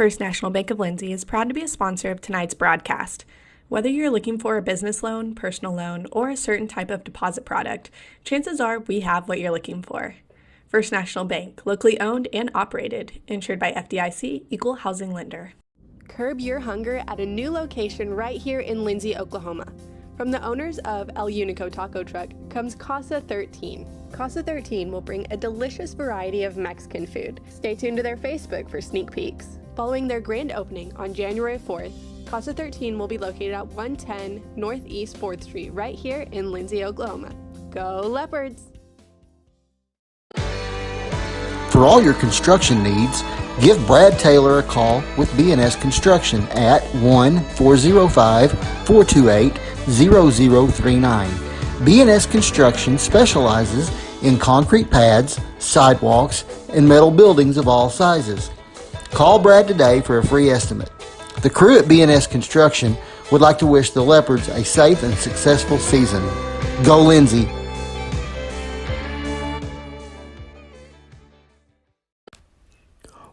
First National Bank of Lindsay is proud to be a sponsor of tonight's broadcast. Whether you're looking for a business loan, personal loan, or a certain type of deposit product, chances are we have what you're looking for. First National Bank, locally owned and operated, insured by FDIC, Equal Housing Lender. Curb your hunger at a new location right here in Lindsay, Oklahoma. From the owners of El Unico Taco Truck comes Casa 13. Casa 13 will bring a delicious variety of Mexican food. Stay tuned to their Facebook for sneak peeks. Following their grand opening on January 4th, Casa 13 will be located at 110 Northeast 4th Street right here in Lindsay, Oklahoma. Go Leopards! For all your construction needs, give Brad Taylor a call with B&S Construction at 1-405-428-0039. B&S Construction specializes in concrete pads, sidewalks, and metal buildings of all sizes. Call Brad today for a free estimate. The crew at B&S Construction would like to wish the Leopards a safe and successful season. Go Lindsay!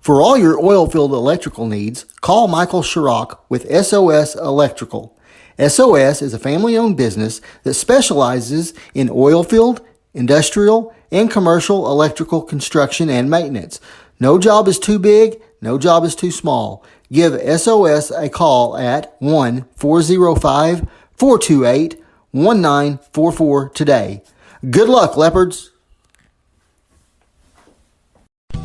For all your oil-filled electrical needs, call Michael Schirach with SOS Electrical. SOS is a family-owned business that specializes in oil-filled, industrial, and commercial electrical construction and maintenance. No job is too big, no job is too small. Give SOS a call at 1-405-428-1944 today. Good luck, Leopards!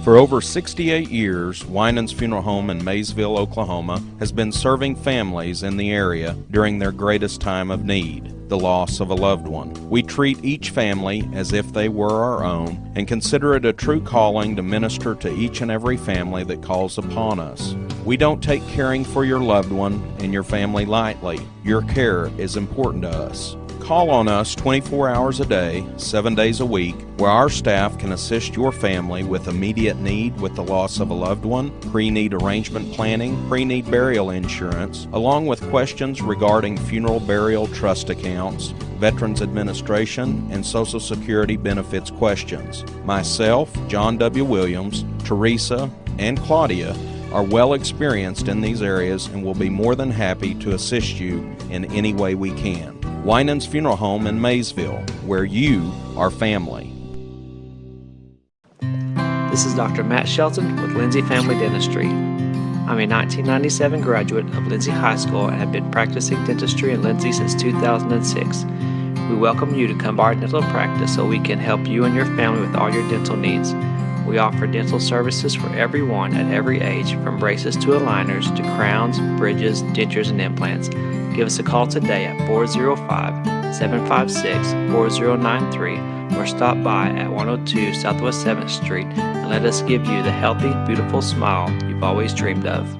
For over 68 years, Winans Funeral Home in Maysville, Oklahoma has been serving families in the area during their greatest time of need, the loss of a loved one. We treat each family as if they were our own and consider it a true calling to minister to each and every family that calls upon us. We don't take caring for your loved one and your family lightly. Your care is important to us. Call on us 24 hours a day, 7 days a week, where our staff can assist your family with immediate need with the loss of a loved one, pre-need arrangement planning, pre-need burial insurance, along with questions regarding funeral burial trust accounts, Veterans Administration, and Social Security benefits questions. Myself, John W. Williams, Teresa, and Claudia are well experienced in these areas and will be more than happy to assist you in any way we can. Winans Funeral Home in Maysville, where you are family. This is Dr. Matt Shelton with Lindsay Family Dentistry. I'm a 1997 graduate of Lindsay High School and have been practicing dentistry in Lindsay since 2006. We welcome you to come by our dental practice so we can help you and your family with all your dental needs. We offer dental services for everyone at every age, from braces to aligners to crowns, bridges, dentures, and implants. Give us a call today at 405-756-4093 or stop by at 102 Southwest 7th Street and let us give you the healthy, beautiful smile you've always dreamed of.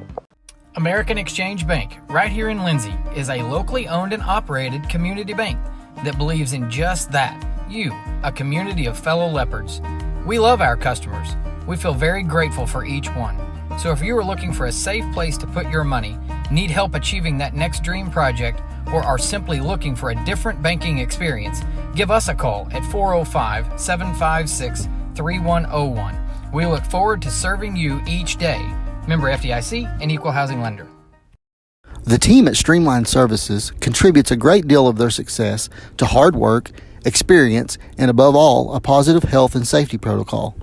American Exchange Bank, right here in Lindsay, is a locally owned and operated community bank that believes in just that, you, a community of fellow Leopards. We love our customers. We feel very grateful for each one. So if you are looking for a safe place to put your money, need help achieving that next dream project, or are simply looking for a different banking experience, give us a call at 405-756-3101. We look forward to serving you each day. Member FDIC and Equal Housing Lender. The team at Streamline Services contributes a great deal of their success to hard work, experience, and above all, a positive health and safety protocol.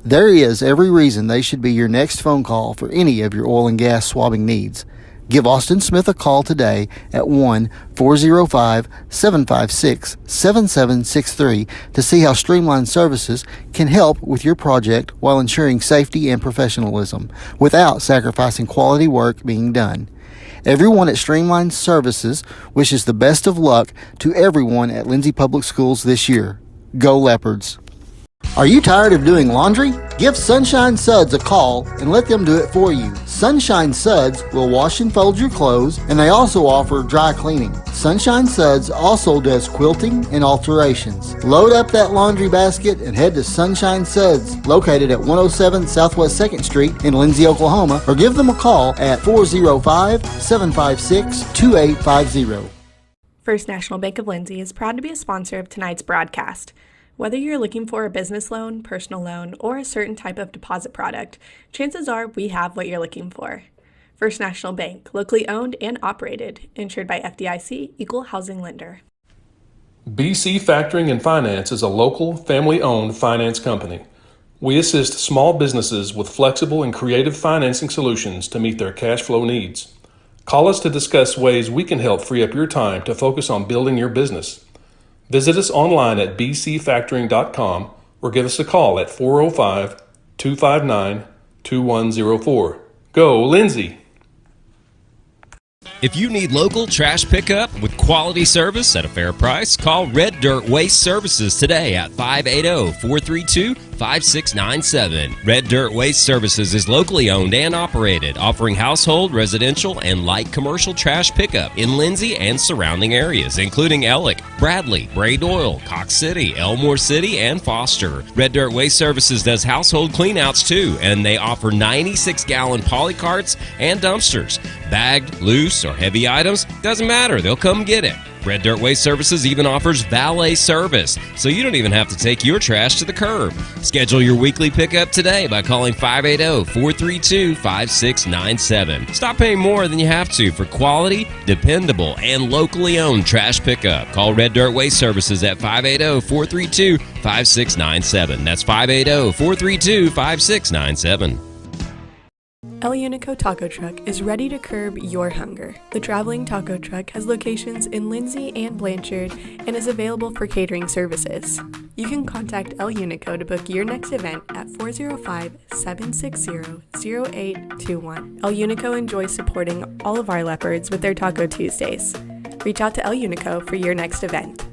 There is every reason they should be your next phone call for any of your oil and gas swabbing needs. Give Austin Smith a call today at 1-405-756-7763 to see how Streamline Services can help with your project while ensuring safety and professionalism without sacrificing quality work being done. Everyone at Streamline Services wishes the best of luck to everyone at Lindsay Public Schools this year. Go Leopards! Are you tired of doing laundry? Give Sunshine Suds a call and let them do it for you. Sunshine Suds will wash and fold your clothes, and they also offer dry cleaning. Sunshine Suds also does quilting and alterations. Load up that laundry basket and head to Sunshine Suds, located at 107 Southwest 2nd Street in Lindsay, Oklahoma, or give them a call at 405-756-2850. First National Bank of Lindsay is proud to be a sponsor of tonight's broadcast. Whether you're looking for a business loan, personal loan, or a certain type of deposit product, chances are we have what you're looking for. First National Bank, locally owned and operated, insured by FDIC, Equal Housing Lender. BC Factoring and Finance is a local, family-owned finance company. We assist small businesses with flexible and creative financing solutions to meet their cash flow needs. Call us to discuss ways we can help free up your time to focus on building your business. Visit us online at bcfactoring.com or give us a call at 405-259-2104. Go, Lindsay! If you need local trash pickup with quality service at a fair price, call Red Dirt Waste Services today at 580-432-5697. Red Dirt Waste Services is locally owned and operated, offering household, residential, and light commercial trash pickup in Lindsay and surrounding areas, including Ellick, Bradley, Bray Doyle, Cox City, Elmore City, and Foster. Red Dirt Waste Services does household cleanouts too, and they offer 96-gallon poly carts and dumpsters. Bagged, loose, or heavy items, doesn't matter, they'll come get it. Red Dirt Waste Services even offers valet service, so you don't even have to take your trash to the curb. Schedule your weekly pickup today by calling 580-432-5697. Stop paying more than you have to for quality, dependable, and locally owned trash pickup. Call Red Dirt Waste Services at 580-432-5697. That's 580-432-5697. El Unico Taco Truck is ready to curb your hunger. The traveling taco truck has locations in Lindsay and Blanchard and is available for catering services. You can contact El Unico to book your next event at 405-760-0821. El Unico enjoys supporting all of our leopards with their Taco Tuesdays. Reach out to El Unico for your next event.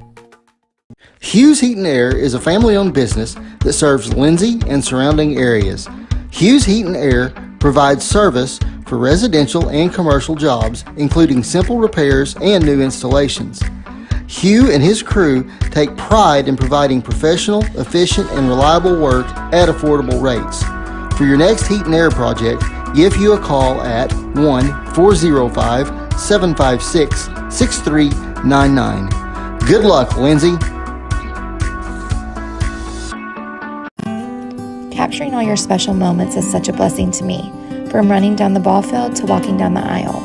Hughes Heat and Air is a family-owned business that serves Lindsay and surrounding areas. Hughes Heat and Air provides service for residential and commercial jobs, including simple repairs and new installations. Hugh and his crew take pride in providing professional, efficient, and reliable work at affordable rates. For your next heat and air project, give Hugh a call at 1-405-756-6399. Good luck, Lindsay. Capturing all your special moments is such a blessing to me, from running down the ball field to walking down the aisle.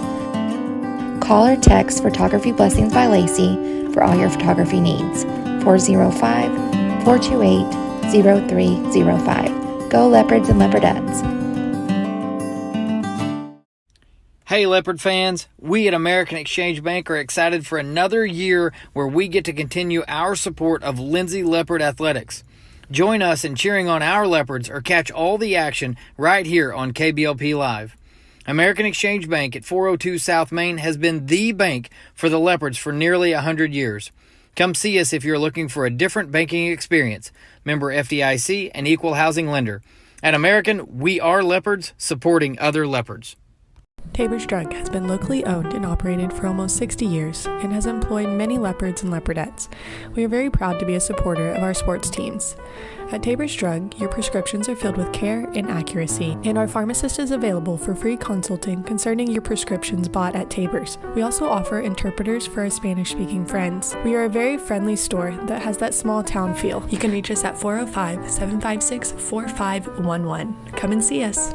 Call or text Photography Blessings by Lacey for all your photography needs. 405-428-0305. Go Leopards and Leopardettes. Hey Leopard fans, we at American Exchange Bank are excited for another year where we get to continue our support of Lindsay Leopard Athletics. Join us in cheering on our Leopards or catch all the action right here on KBLPlive. American Exchange Bank at 402 South Main has been the bank for the Leopards for nearly 100 years. Come see us if you're looking for a different banking experience. Member FDIC and Equal Housing Lender. At American, we are Leopards supporting other Leopards. Tabor's Drug has been locally owned and operated for almost 60 years and has employed many Leopards and Leopardettes. We are very proud to be a supporter of our sports teams. At Tabor's Drug, your prescriptions are filled with care and accuracy, and our pharmacist is available for free consulting concerning your prescriptions bought at Tabor's. We also offer interpreters for our Spanish-speaking friends. We are a very friendly store that has that small town feel. You can reach us at 405-756-4511. Come and see us.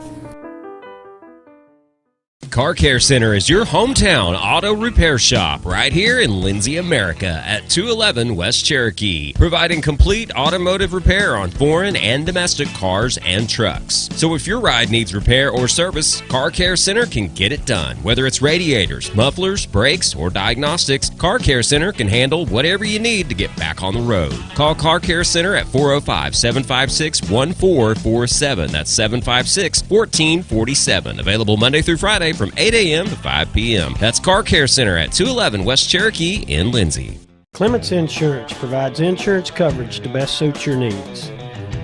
Car Care Center is your hometown auto repair shop right here in Lindsay, America at 211 West Cherokee, providing complete automotive repair on foreign and domestic cars and trucks. So if your ride needs repair or service, Car Care Center can get it done. Whether it's radiators, mufflers, brakes, or diagnostics, Car Care Center can handle whatever you need to get back on the road. Call Car Care Center at 405-756-1447. That's 756-1447. Available Monday through Friday from 8 a.m. to 5 p.m. That's Car Care Center at 211 West Cherokee in Lindsay. Clements Insurance provides insurance coverage to best suit your needs.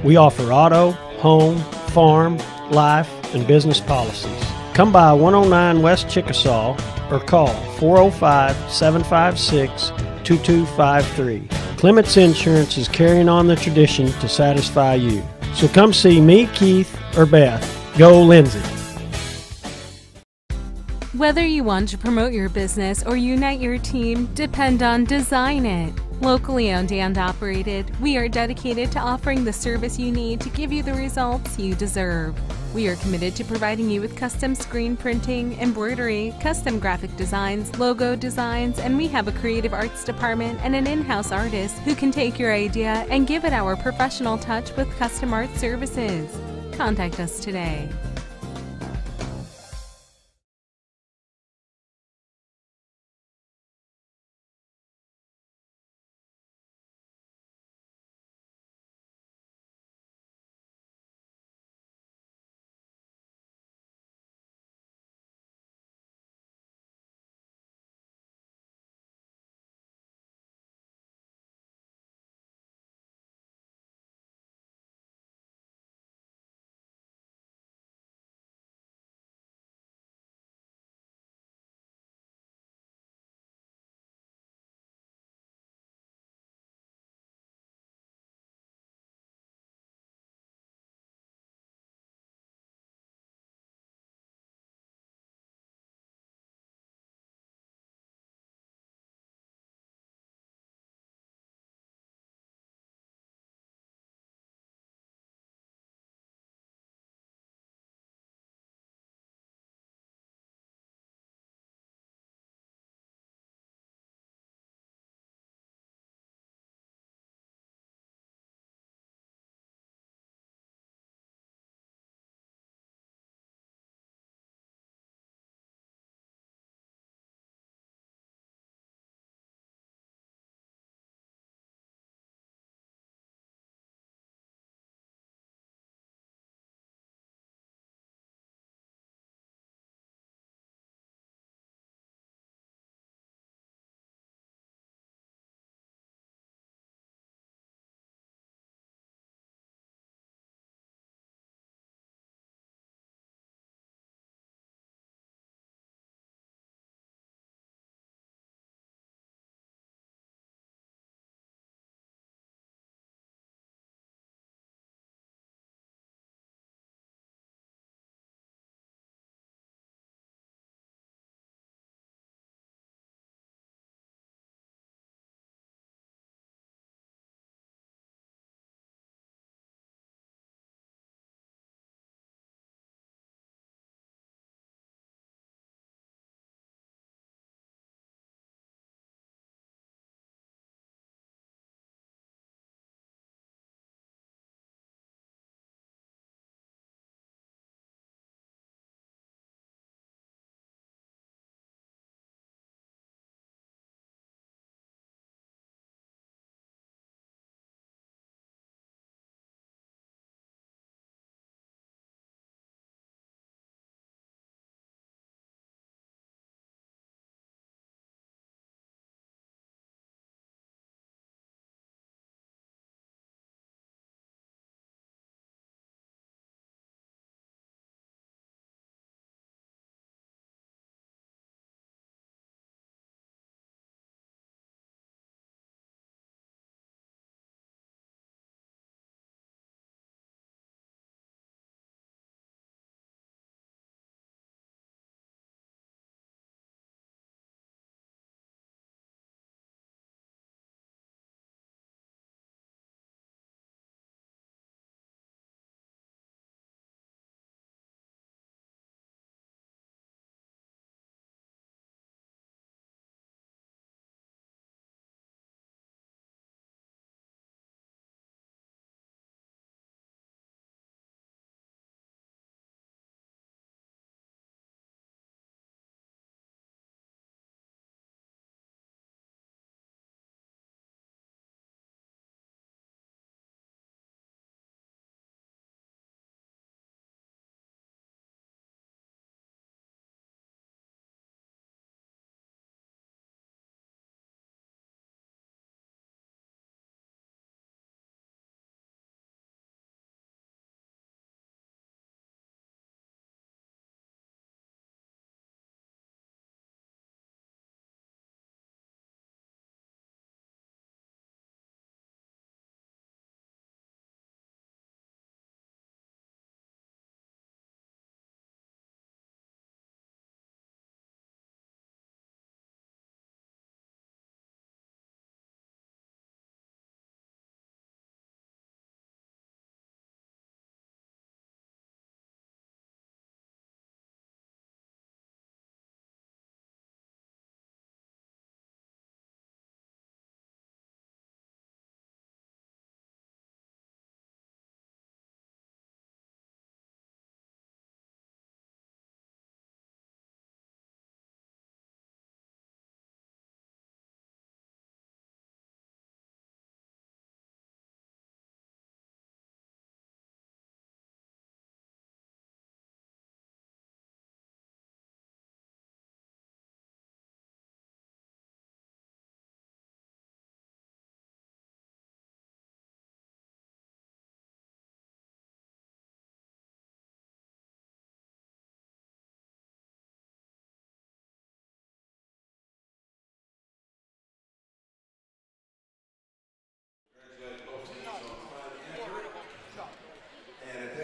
We offer auto, home, farm, life, and business policies. Come by 109 West Chickasaw or call 405-756-2253. Clements Insurance is carrying on the tradition to satisfy you. So come see me, Keith, or Beth. Go Lindsay. Whether you want to promote your business or unite your team, depend on Design It. Locally owned and operated, we are dedicated to offering the service you need to give you the results you deserve. We are committed to providing you with custom screen printing, embroidery, custom graphic designs, logo designs, and we have a creative arts department and an in-house artist who can take your idea and give it our professional touch with custom art services. Contact us today.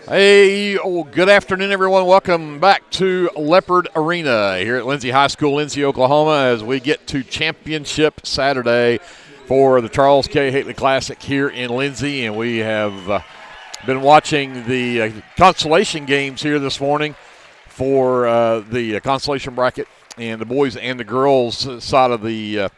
Hey, good afternoon, everyone. Welcome back to Leopard Arena here at Lindsay High School, Lindsay, Oklahoma, as we get to Championship Saturday for the Charles K. Hately Classic here in Lindsay. And we have been watching the consolation games here this morning for the consolation bracket and the boys and the girls side of the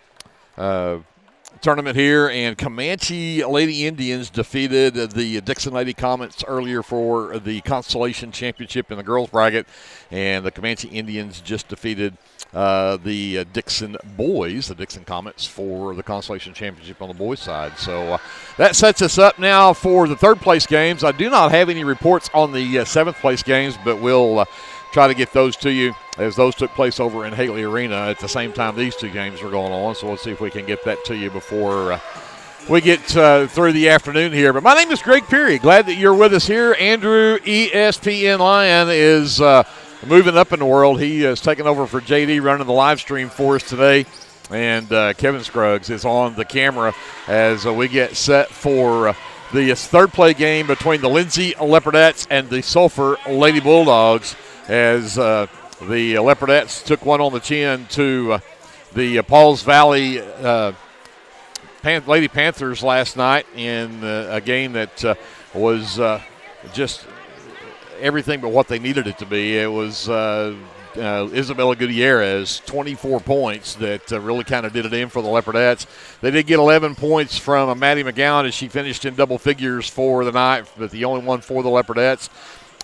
tournament here, and Comanche Lady Indians defeated the Dixon Lady Comets earlier for the consolation championship in the girls bracket, and the Comanche Indians just defeated the Dixon boys, the Dixon Comets, for the consolation championship on the boys side. So that sets us up now for the third place games. I do not have any reports on the seventh place games, but we'll try to get those to you as those took place over in Hately Arena at the same time these two games are going on. So we'll see if we can get that to you before we get through the afternoon here. But my name is Greg Peary. Glad that you're with us here. Andrew ESPN Lion is moving up in the world. He is taking over for JD, running the live stream for us today. And Kevin Scruggs is on the camera as we get set for the third play game between the Lindsay Leopardettes and the Sulphur Lady Bulldogs, as the Leopardettes took one on the chin to the Pauls Valley Lady Panthers last night in a game that was just everything but what they needed it to be. It was Isabella Gutierrez, 24 points that really kind of did it in for the Leopardettes. They did get 11 points from Maddie McGowan as she finished in double figures for the night, but the only one for the Leopardettes.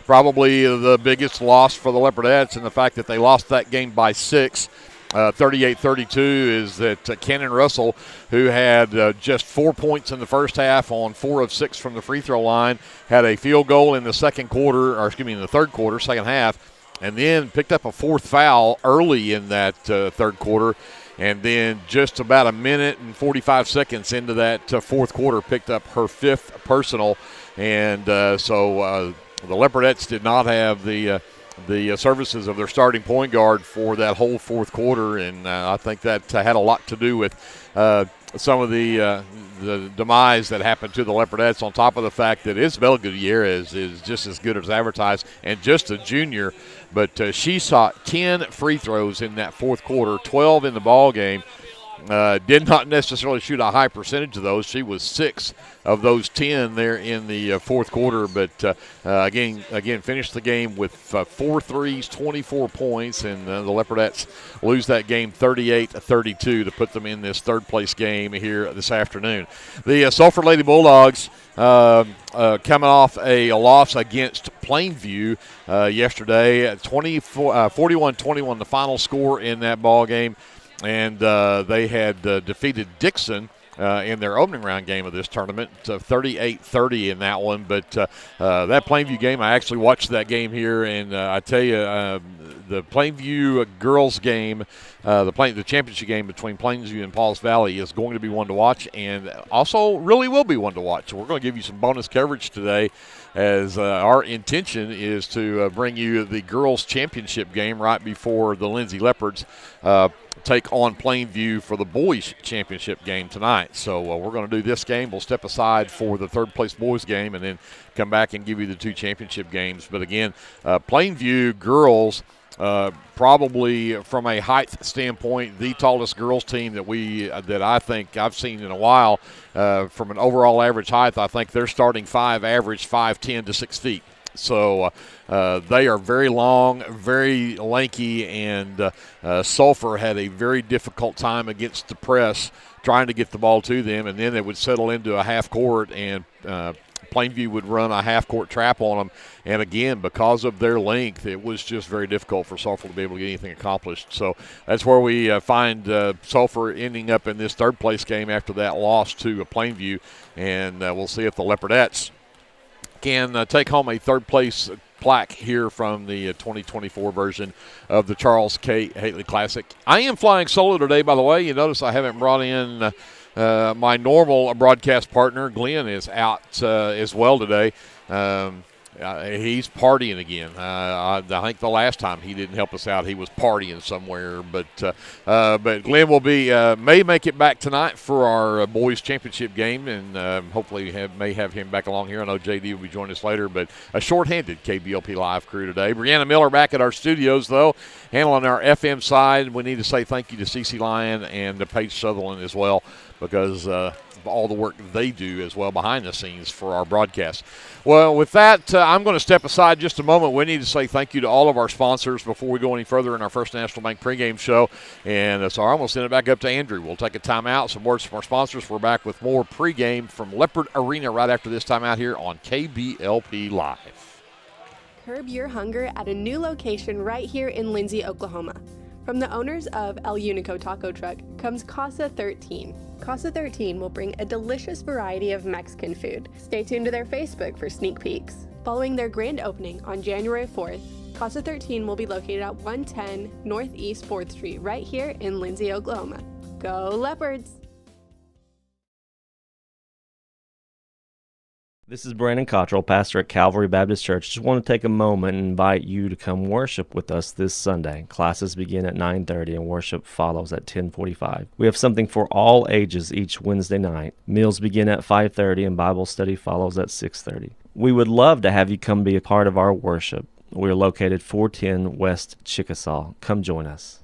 Probably the biggest loss for the Leopardettes, and the fact that they lost that game by 6, 38-32, is that Cannon Russell, who had just 4 points in the first half on 4 of 6 from the free throw line, had a field goal in the third quarter, second half, and then picked up a fourth foul early in that third quarter, and then just about a minute and 45 seconds into that fourth quarter picked up her fifth personal, and so the Leopardettes did not have the services of their starting point guard for that whole fourth quarter, and I think that had a lot to do with some of the demise that happened to the Leopardettes, on top of the fact that Isabel Gutierrez is just as good as advertised and just a junior, but she shot 10 free throws in that fourth quarter, 12 in the ball game. Did not necessarily shoot a high percentage of those. She was 6 of those 10 there in the fourth quarter, but again finished the game with 4 threes, 24 points, and the Leopardettes lose that game 38-32 to put them in this third place game here this afternoon. The Sulphur Lady Bulldogs coming off a loss against Plainview yesterday, 41-21 the final score in that ball game. And they had defeated Dixon in their opening round game of this tournament, 38-30 in that one. But that Plainview game, I actually watched that game here, and I tell you, the Plainview girls game, the championship game between Plainview and Pauls Valley is going to be one to watch, and also really will be one to watch. So we're going to give you some bonus coverage today, as our intention is to bring you the girls' championship game right before the Lindsay Leopards take on Plainview for the boys' championship game tonight. So we're going to do this game. We'll step aside for the third place boys game and then come back and give you the two championship games. But again, Plainview girls, probably from a height standpoint, the tallest girls team that I think I've seen in a while. From an overall average height, I think their starting five average 5'10" to 6 feet. So they are very long, very lanky, and Sulphur had a very difficult time against the press trying to get the ball to them, and then they would settle into a half court, and Plainview would run a half-court trap on them. And, again, because of their length, it was just very difficult for Sulphur to be able to get anything accomplished. So that's where we find Sulphur ending up in this third-place game after that loss to Plainview. And we'll see if the Leopardettes can take home a third-place plaque here from the 2024 version of the Charles K. Hately Classic. I am flying solo today, by the way. You notice I haven't brought in my normal broadcast partner. Glenn is out as well today. He's partying again. I think the last time he didn't help us out, he was partying somewhere. But Glenn will may make it back tonight for our boys championship game, and hopefully may have him back along here. I know JD will be joining us later, but a shorthanded KBLP Live crew today. Brianna Miller back at our studios, though, handling our FM side. We need to say thank you to Cece Lyon and to Paige Sutherland as well, because of all the work they do as well behind the scenes for our broadcast. Well, with that, I'm going to step aside just a moment. We need to say thank you to all of our sponsors before we go any further in our First National Bank pregame show. And so I'm going to send it back up to Andrew. We'll take a timeout, some words from our sponsors. We're back with more pregame from Leopard Arena right after this timeout here on KBLP Live. Curb your hunger at a new location right here in Lindsay, Oklahoma. From the owners of El Unico Taco Truck comes Casa 13. Casa 13 will bring a delicious variety of Mexican food. Stay tuned to their Facebook for sneak peeks. Following their grand opening on January 4th, Casa 13 will be located at 110 Northeast 4th Street right here in Lindsay, Oklahoma. Go Leopards! This is Brandon Cottrell, pastor at Calvary Baptist Church. Just want to take a moment and invite you to come worship with us this Sunday. Classes begin at 9:30 and worship follows at 10:45. We have something for all ages each Wednesday night. Meals begin at 5:30 and Bible study follows at 6:30. We would love to have you come be a part of our worship. We are located 410 West Chickasaw. Come join us.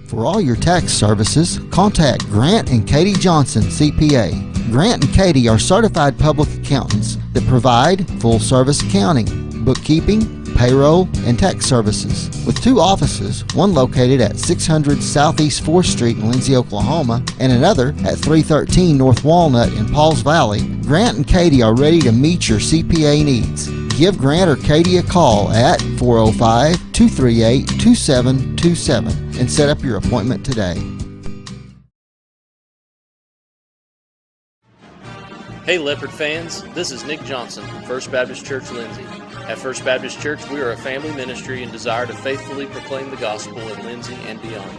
For all your tax services, contact Grant and Katie Johnson, CPA. Grant and Katie are certified public accountants that provide full-service accounting, bookkeeping, payroll, and tax services. With 2 offices, one located at 600 Southeast 4th Street in Lindsay, Oklahoma, and another at 313 North Walnut in Pauls Valley, Grant and Katie are ready to meet your CPA needs. Give Grant or Katie a call at 405-238-2727 and set up your appointment today. Hey Leopard fans, this is Nick Johnson from First Baptist Church Lindsay. At First Baptist Church, we are a family ministry and desire to faithfully proclaim the gospel in Lindsay and beyond.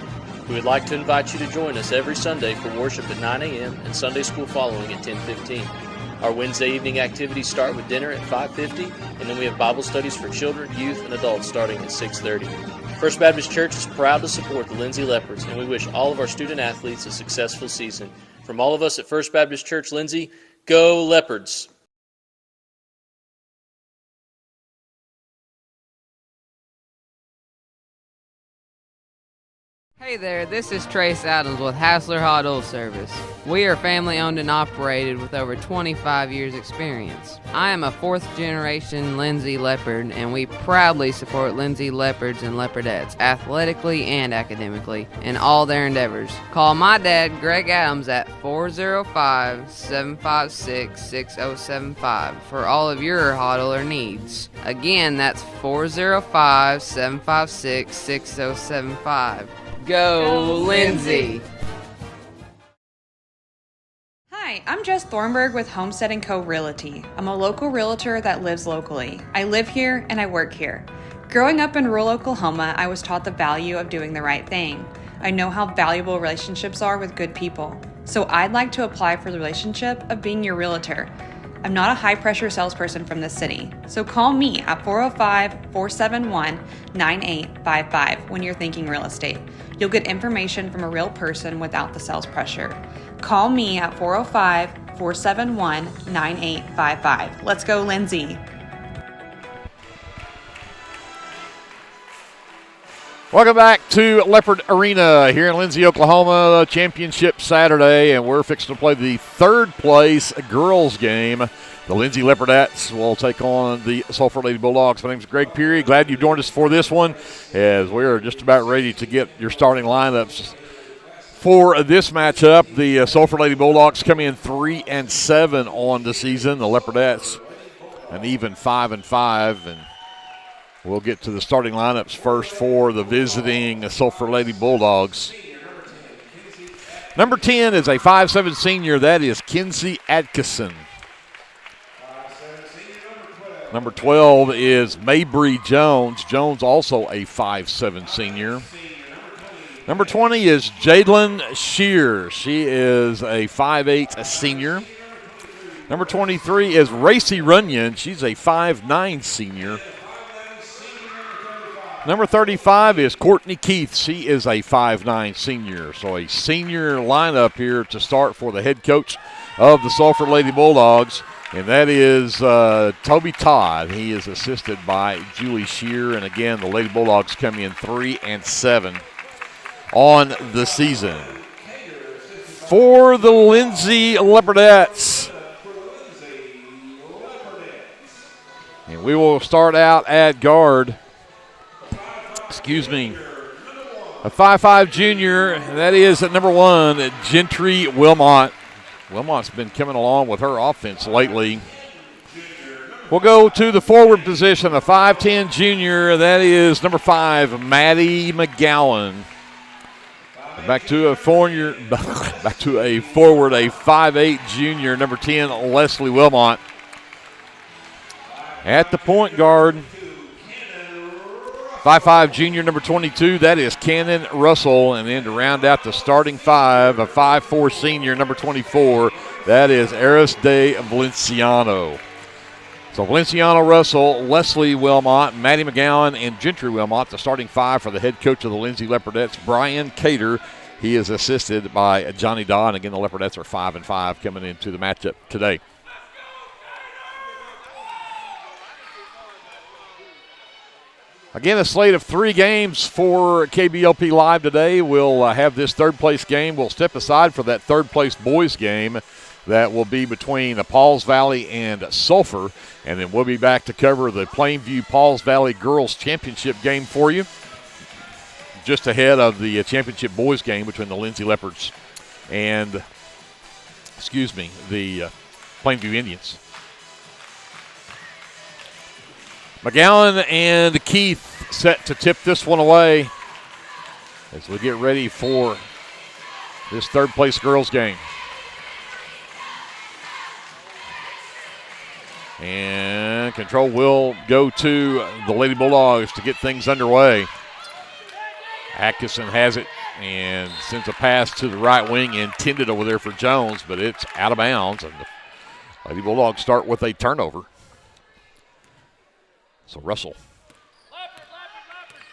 We would like to invite you to join us every Sunday for worship at 9 a.m. and Sunday school following at 10:15. Our Wednesday evening activities start with dinner at 5:50, and then we have Bible studies for children, youth, and adults starting at 6:30. First Baptist Church is proud to support the Lindsay Leopards, and we wish all of our student athletes a successful season. From all of us at First Baptist Church Lindsay, go Leopards! Hey there, this is Trace Adams with Hassler Hot Oil Service. We are family owned and operated with over 25 years experience. I am a 4th generation Lindsay Leopard, and we proudly support Lindsay Leopards and Leopardettes athletically and academically in all their endeavors. Call my dad, Greg Adams, at 405-756-6075 for all of your hot oiler needs. Again, that's 405-756-6075. Go Lindsay! Hi, I'm Jess Thornburg with Homestead & Co. Realty. I'm a local realtor that lives locally. I live here and I work here. Growing up in rural Oklahoma, I was taught the value of doing the right thing. I know how valuable relationships are with good people. So I'd like to apply for the relationship of being your realtor. I'm not a high-pressure salesperson from the city, so call me at 405-471-9855 when you're thinking real estate. You'll get information from a real person without the sales pressure. Call me at 405-471-9855. Let's go, Lindsay. Welcome back to Leopard Arena here in Lindsay, Oklahoma. Championship Saturday, and we're fixing to play the 3rd place girls game. The Lindsay Leopardettes will take on the Sulphur Lady Bulldogs. My name is Greg Peary. Glad you joined us for this one, as we're just about ready to get your starting lineups for this matchup. The Sulphur Lady Bulldogs come in 3-7 on the season. The Leopardettes an even 5-5, and we'll get to the starting lineups first for the visiting Sulphur Lady Bulldogs. Number 10 is a 5'7" senior. That is Kinsey Atkinson. Number 12 is Mabry Jones. Jones also a 5'7" senior. Number 20 is Jadlyn Shear. She is a 5'8" senior. Number 23 is Racy Runyon. She's a 5'9 senior. Number 35 is Courtney Keith. She is a 5'9 senior. So a senior lineup here to start for the head coach of the Sulphur Lady Bulldogs, and that is Toby Todd. He is assisted by Julie Shear, and again, the Lady Bulldogs come in 3-7 on the season. For the Lindsay Leopardettes, and we will start out at guard. A 5'5 junior, that is at number 1, Gentry Wilmot. Wilmot's been coming along with her offense lately. We'll go to the forward position, a 5'10 junior, that is number 5, Maddie McGowan. Back to a forward, a 5'8 junior, number 10, Leslie Wilmot. At the point guard, 5'5 junior, number 22, that is Cannon Russell. And then to round out the starting 5, a 5'4 senior, number 24, that is Aris de Valenciano. So Valenciano, Russell, Leslie Wilmot, Maddie McGowan, and Gentry Wilmot, the starting 5 for the head coach of the Lindsay Leopardettes, Brian Cater. He is assisted by Johnny Dodd. And again, the Leopardettes are 5-5 coming into the matchup today. Again, a slate of 3 games for KBLP Live today. We'll have this third-place game. We'll step aside for that third-place boys game that will be between Pauls Valley and Sulphur. And then we'll be back to cover the Plainview Pauls Valley Girls Championship game for you, just ahead of the championship boys game between the Lindsay Leopards and, the Plainview Indians. McGowan and Keith set to tip this one away as we get ready for this third-place girls game. And control will go to the Lady Bulldogs to get things underway. Atkinson has it and sends a pass to the right wing, intended over there for Jones, but it's out of bounds, and the Lady Bulldogs start with a turnover. So Russell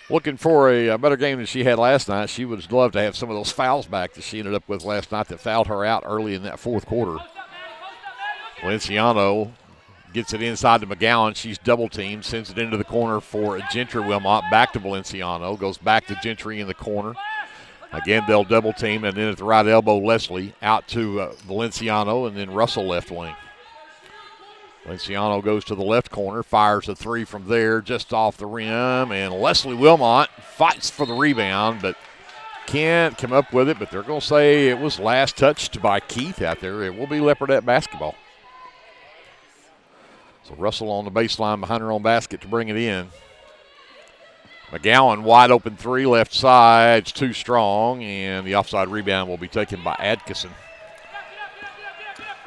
looking for a better game than she had last night. She would love to have some of those fouls back that she ended up with last night that fouled her out early in that fourth quarter. Valenciano gets it inside to McGowan. She's double-teamed, sends it into the corner for Gentry Wilmot. Back to Valenciano, goes back to Gentry in the corner. Again, they'll double-team, and then at the right elbow, Leslie out to Valenciano, and then Russell left wing. Valenciano goes to the left corner, fires a 3 from there, just off the rim, and Leslie Wilmot fights for the rebound, but can't come up with it. But they're going to say it was last touched by Keith out there. It will be Leopardette basketball. So Russell on the baseline behind her own basket to bring it in. McGowan, wide open 3, left side. It's too strong, and the offside rebound will be taken by Atkinson.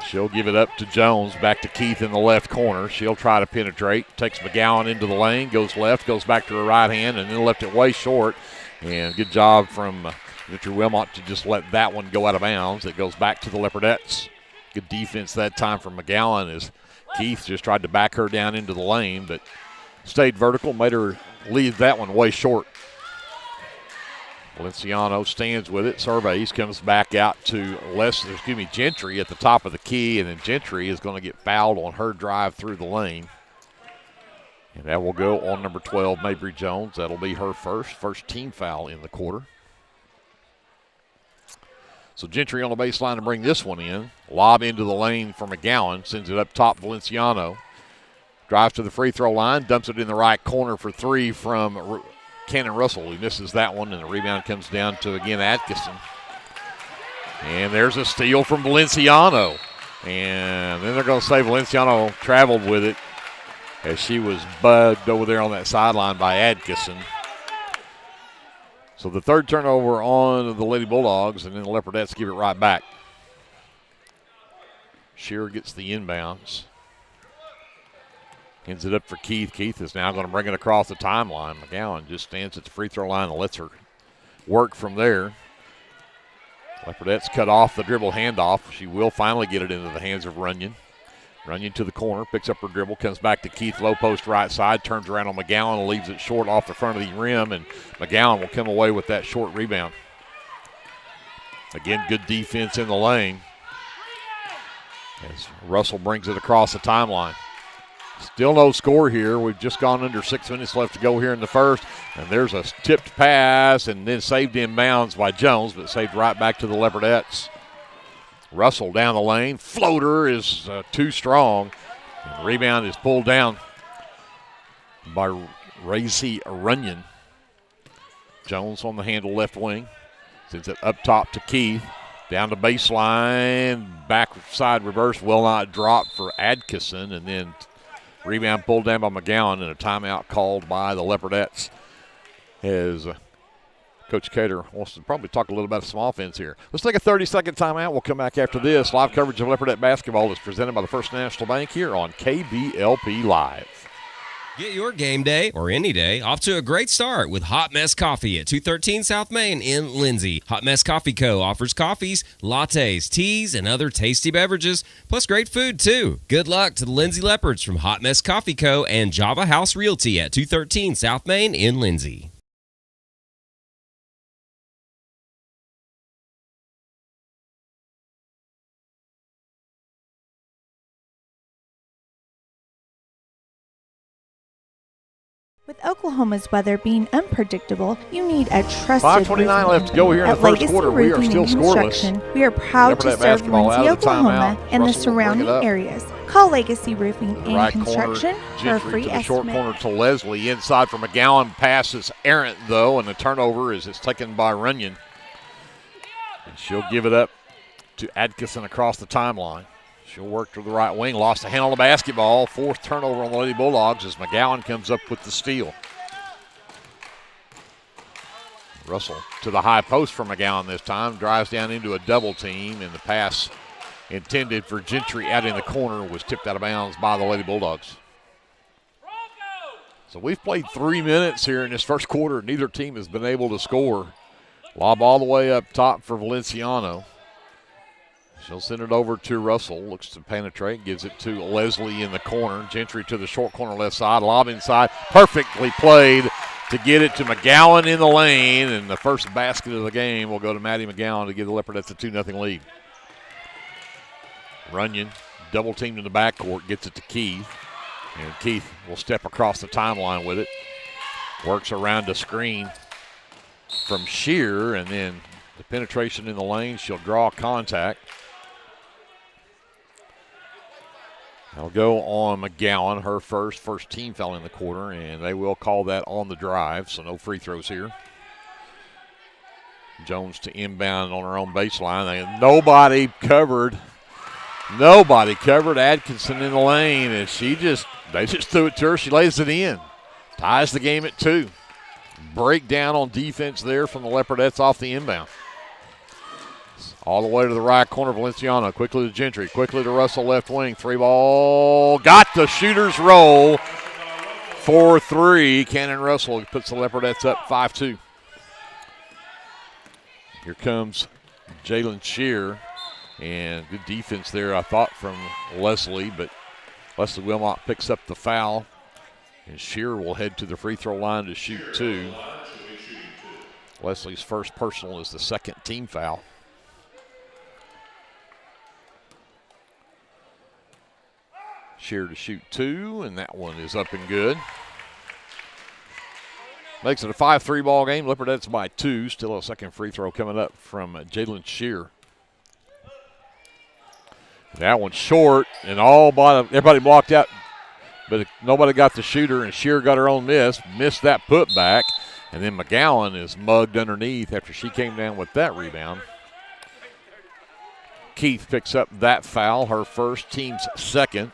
She'll give it up to Jones, back to Keith in the left corner. She'll try to penetrate, takes McGowan into the lane, goes left, goes back to her right hand, and then left it way short. And good job from Gentry Wilmot to just let that one go out of bounds. It goes back to the Leopardettes. Good defense that time from McGowan as Keith just tried to back her down into the lane, but stayed vertical, made her leave that one way short. Valenciano stands with it, surveys, comes back out to Gentry at the top of the key, and then Gentry is going to get fouled on her drive through the lane. And that will go on number 12, Mabry Jones. That'll be her first team foul in the quarter. So Gentry on the baseline to bring this one in. Lob into the lane for McGowan, sends it up top, Valenciano. Drives to the free throw line, dumps it in the right corner for 3 from Cannon Russell. He misses that one, and the rebound comes down to, again, Atkinson. And there's a steal from Valenciano. And then they're going to say Valenciano traveled with it as she was bugged over there on that sideline by Atkinson. So the third turnover on the Lady Bulldogs, and then the Leopardettes give it right back. Shearer gets the inbounds. Hands it up for Keith. Keith is now going to bring it across the timeline. McGowan just stands at the free throw line and lets her work from there. Leopardettes cut off the dribble handoff. She will finally get it into the hands of Runyon. Runyon to the corner, picks up her dribble, comes back to Keith, low post right side, turns around on McGowan and leaves it short off the front of the rim, and McGowan will come away with that short rebound. Again, good defense in the lane as Russell brings it across the timeline. Still no score here. We've just gone under 6 minutes left to go here in the first, and there's a tipped pass and then saved in bounds by Jones, but saved right back to the Leopardettes. Russell down the lane. Floater is too strong. And rebound is pulled down by Racy Runyon. Jones on the handle left wing. Sends it up top to Keith. Down to baseline. Backside reverse will not drop for Adkison. And then rebound pulled down by McGowan and a timeout called by the Leopardettes. As Coach Cater wants to probably talk a little about some offense here. Let's take a 30-second timeout. We'll come back after this. Live coverage of Leopardette basketball is presented by the First National Bank here on KBLP Live. Get your game day, or any day, off to a great start with Hot Mess Coffee at 213 South Main in Lindsay. Hot Mess Coffee Co. offers coffees, lattes, teas, and other tasty beverages, plus great food, too. Good luck to the Lindsay Leopards from Hot Mess Coffee Co. and Java House Realty at 213 South Main in Lindsay. With Oklahoma's weather being unpredictable, you need a trusted 5:29 left to go here in the first quarter. We are still scoreless. We are proud to serve Lindsay, Oklahoma, and the surrounding areas. Call Legacy Roofing and Construction for a free estimate. Short corner to Leslie. Inside for McGowan. Passes errant, though, and the turnover is taken by Runyon. And she'll give it up to Adkison across the timeline. She'll work to the right wing. Lost the handle of the basketball. Fourth turnover on the Lady Bulldogs as McGowan comes up with the steal. Russell to the high post for McGowan this time. Drives down into a double team, and the pass intended for Gentry out in the corner was tipped out of bounds by the Lady Bulldogs. So we've played 3 minutes here in this first quarter. Neither team has been able to score. Lob all the way up top for Valenciano. She'll send it over to Russell. Looks to penetrate. Gives it to Leslie in the corner. Gentry to the short corner left side. Lob inside. Perfectly played to get it to McGowan in the lane. And the first basket of the game will go to Maddie McGowan to give the Leopardettes a 2-0 lead. Runyon, double teamed in the backcourt. Gets it to Keith. And Keith will step across the timeline with it. Works around the screen from Shear. And then the penetration in the lane. She'll draw contact. That'll go on McGowan, her first team foul in the quarter, and they will call that on the drive, so no free throws here. Jones to inbound on her own baseline. Nobody covered Atkinson in the lane, and they just threw it to her. She lays it in. Ties the game at 2. Breakdown on defense there from the Leopardettes off the inbound. All the way to the right corner, Valenciano. Quickly to Gentry. Quickly to Russell, left wing. 3 ball. Got the shooter's roll for 3. Cannon Russell puts the Leopardettes up 5-2. Here comes Jalen Shear. And good defense there, I thought, from Leslie. But Leslie Wilmot picks up the foul. And Shear will head to the free throw line to shoot 2. Leslie's first personal is the second team foul. Shear to shoot 2, and that one is up and good. Makes it a 5-3 ball game. Leopardettes by 2. Still a second free throw coming up from Jalen Shear. That one's short, and everybody blocked out, but nobody got the shooter, and Shear got her own miss. Missed that putback, and then McGowan is mugged underneath after she came down with that rebound. Keith picks up that foul, her first, team's second.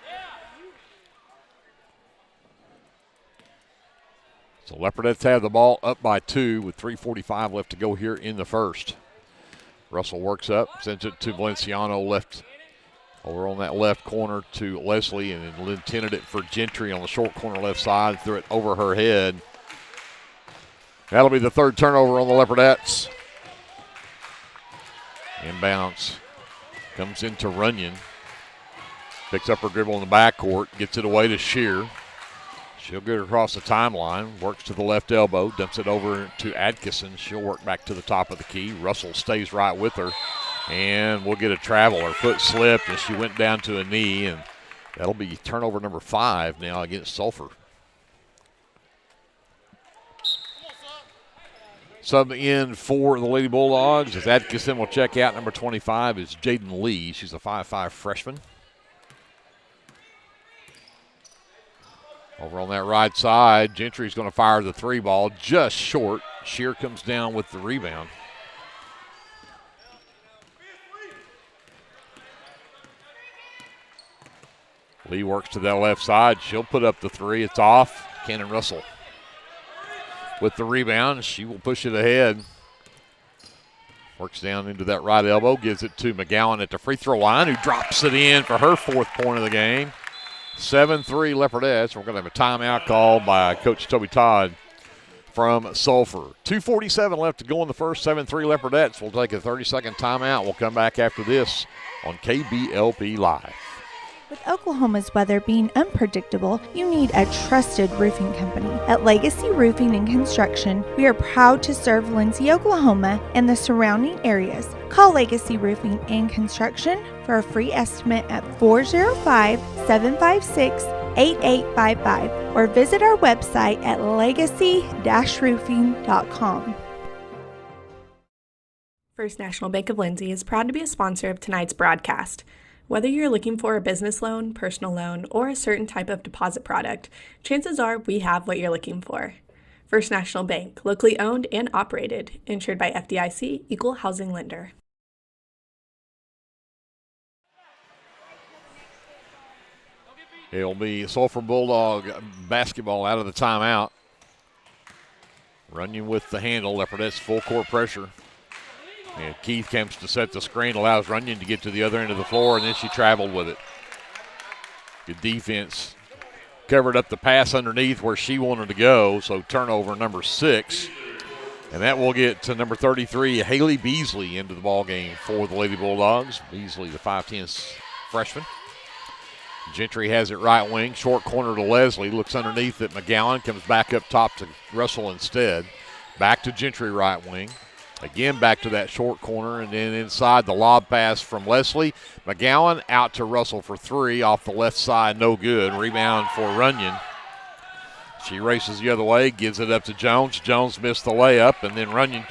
So Leopardettes have the ball up by 2 with 3:45 left to go here in the first. Russell works up, sends it to Valenciano left over on that left corner to Leslie, and then intended it for Gentry on the short corner left side, threw it over her head. That'll be the third turnover on the Leopardettes. Inbounds comes into Runyon. Picks up her dribble in the backcourt, gets it away to Shear. She'll get it across the timeline, works to the left elbow, dumps it over to Atkinson. She'll work back to the top of the key. Russell stays right with her, and we'll get a travel. Her foot slipped, and she went down to a knee, and that'll be turnover number 5 now against Sulphur. Sub in for the Lady Bulldogs as Atkinson will check out. Number 25 is Jaden Lee. She's a 5'5" freshman. Over on that right side, Gentry's going to fire the 3 ball just short. Shear comes down with the rebound. Lee works to that left side. She'll put up the 3. It's off. Cannon Russell with the rebound. She will push it ahead. Works down into that right elbow. Gives it to McGowan at the free throw line, who drops it in for her 4th point of the game. 7-3 Leopardettes. We're going to have a timeout called by Coach Toby Todd from Sulphur. 2:47 left to go in the first. 7-3 Leopardettes. We'll take a 30-second timeout. We'll come back after this on KBLP Live. With Oklahoma's weather being unpredictable, you need a trusted roofing company. At Legacy Roofing and Construction, we are proud to serve Lindsay, Oklahoma, and the surrounding areas. Call Legacy Roofing and Construction for a free estimate at 405-756-8855 or visit our website at legacy-roofing.com. First National Bank of Lindsay is proud to be a sponsor of tonight's broadcast. Whether you're looking for a business loan, personal loan, or a certain type of deposit product, chances are we have what you're looking for. First National Bank, locally owned and operated, insured by FDIC, Equal Housing Lender. It'll be Sulphur Bulldog basketball out of the timeout. Runyon with the handle. Leopardettes full court pressure. And Keith comes to set the screen, allows Runyon to get to the other end of the floor, and then she traveled with it. Good defense. Covered up the pass underneath where she wanted to go, so turnover number 6. And that will get to number 33, Haley Beasley, into the ballgame for the Lady Bulldogs. Beasley, the 5'10" freshman. Gentry has it right wing, short corner to Leslie, looks underneath at McGowan, comes back up top to Russell instead. Back to Gentry right wing. Again, back to that short corner, and then inside the lob pass from Leslie. McGowan out to Russell for 3 off the left side, no good. Rebound for Runyon. She races the other way, gives it up to Jones. Jones missed the layup, and then Runyon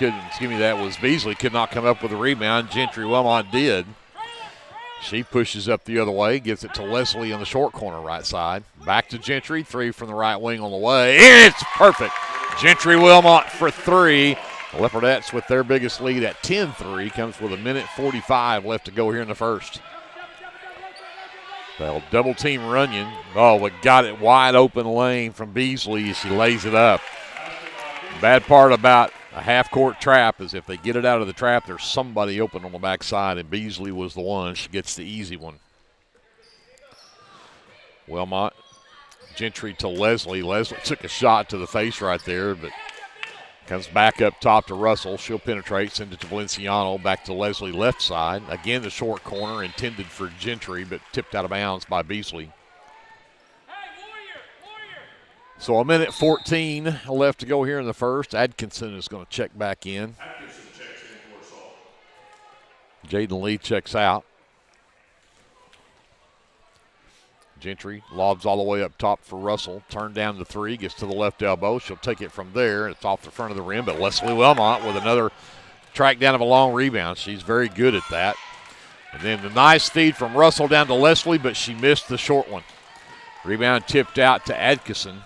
Beasley could not come up with a rebound. Gentry Wilmot did. She pushes up the other way, gives it to Leslie on the short corner right side. Back to Gentry, 3 from the right wing on the way. It's perfect. Gentry Wilmot for 3. The Leopardettes with their biggest lead at 10-3 comes with 1:45 left to go here in the first. They'll double team Runyon. Oh, but got it wide open lane from Beasley as she lays it up. Bad part about a half-court trap is if they get it out of the trap, there's somebody open on the backside, and Beasley was the one. She gets the easy one. Wilmot, Gentry to Leslie. Leslie took a shot to the face right there, but comes back up top to Russell. She'll penetrate, send it to Valenciano. Back to Leslie left side. Again, the short corner intended for Gentry, but tipped out of bounds by Beasley. So 1:14 left to go here in the first. Atkinson is going to check back in. Jaden Lee checks out. Gentry lobs all the way up top for Russell. Turned down to 3, gets to the left elbow. She'll take it from there. It's off the front of the rim, but Leslie Wilmot with another track down of a long rebound. She's very good at that. And then the nice feed from Russell down to Leslie, but she missed the short one. Rebound tipped out to Atkinson.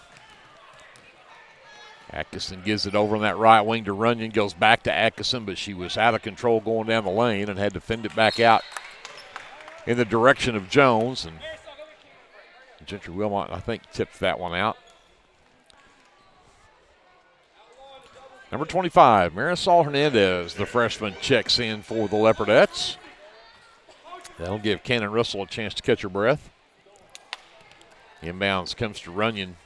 Atkinson gives it over on that right wing to Runyon. Goes back to Atkinson, but she was out of control going down the lane and had to fend it back out in the direction of Jones. And Gentry Wilmot, I think, tipped that one out. Number 25, Marisol Hernandez, the freshman, checks in for the Leopardettes. That'll give Cannon Russell a chance to catch her breath. Inbounds comes to Runyon.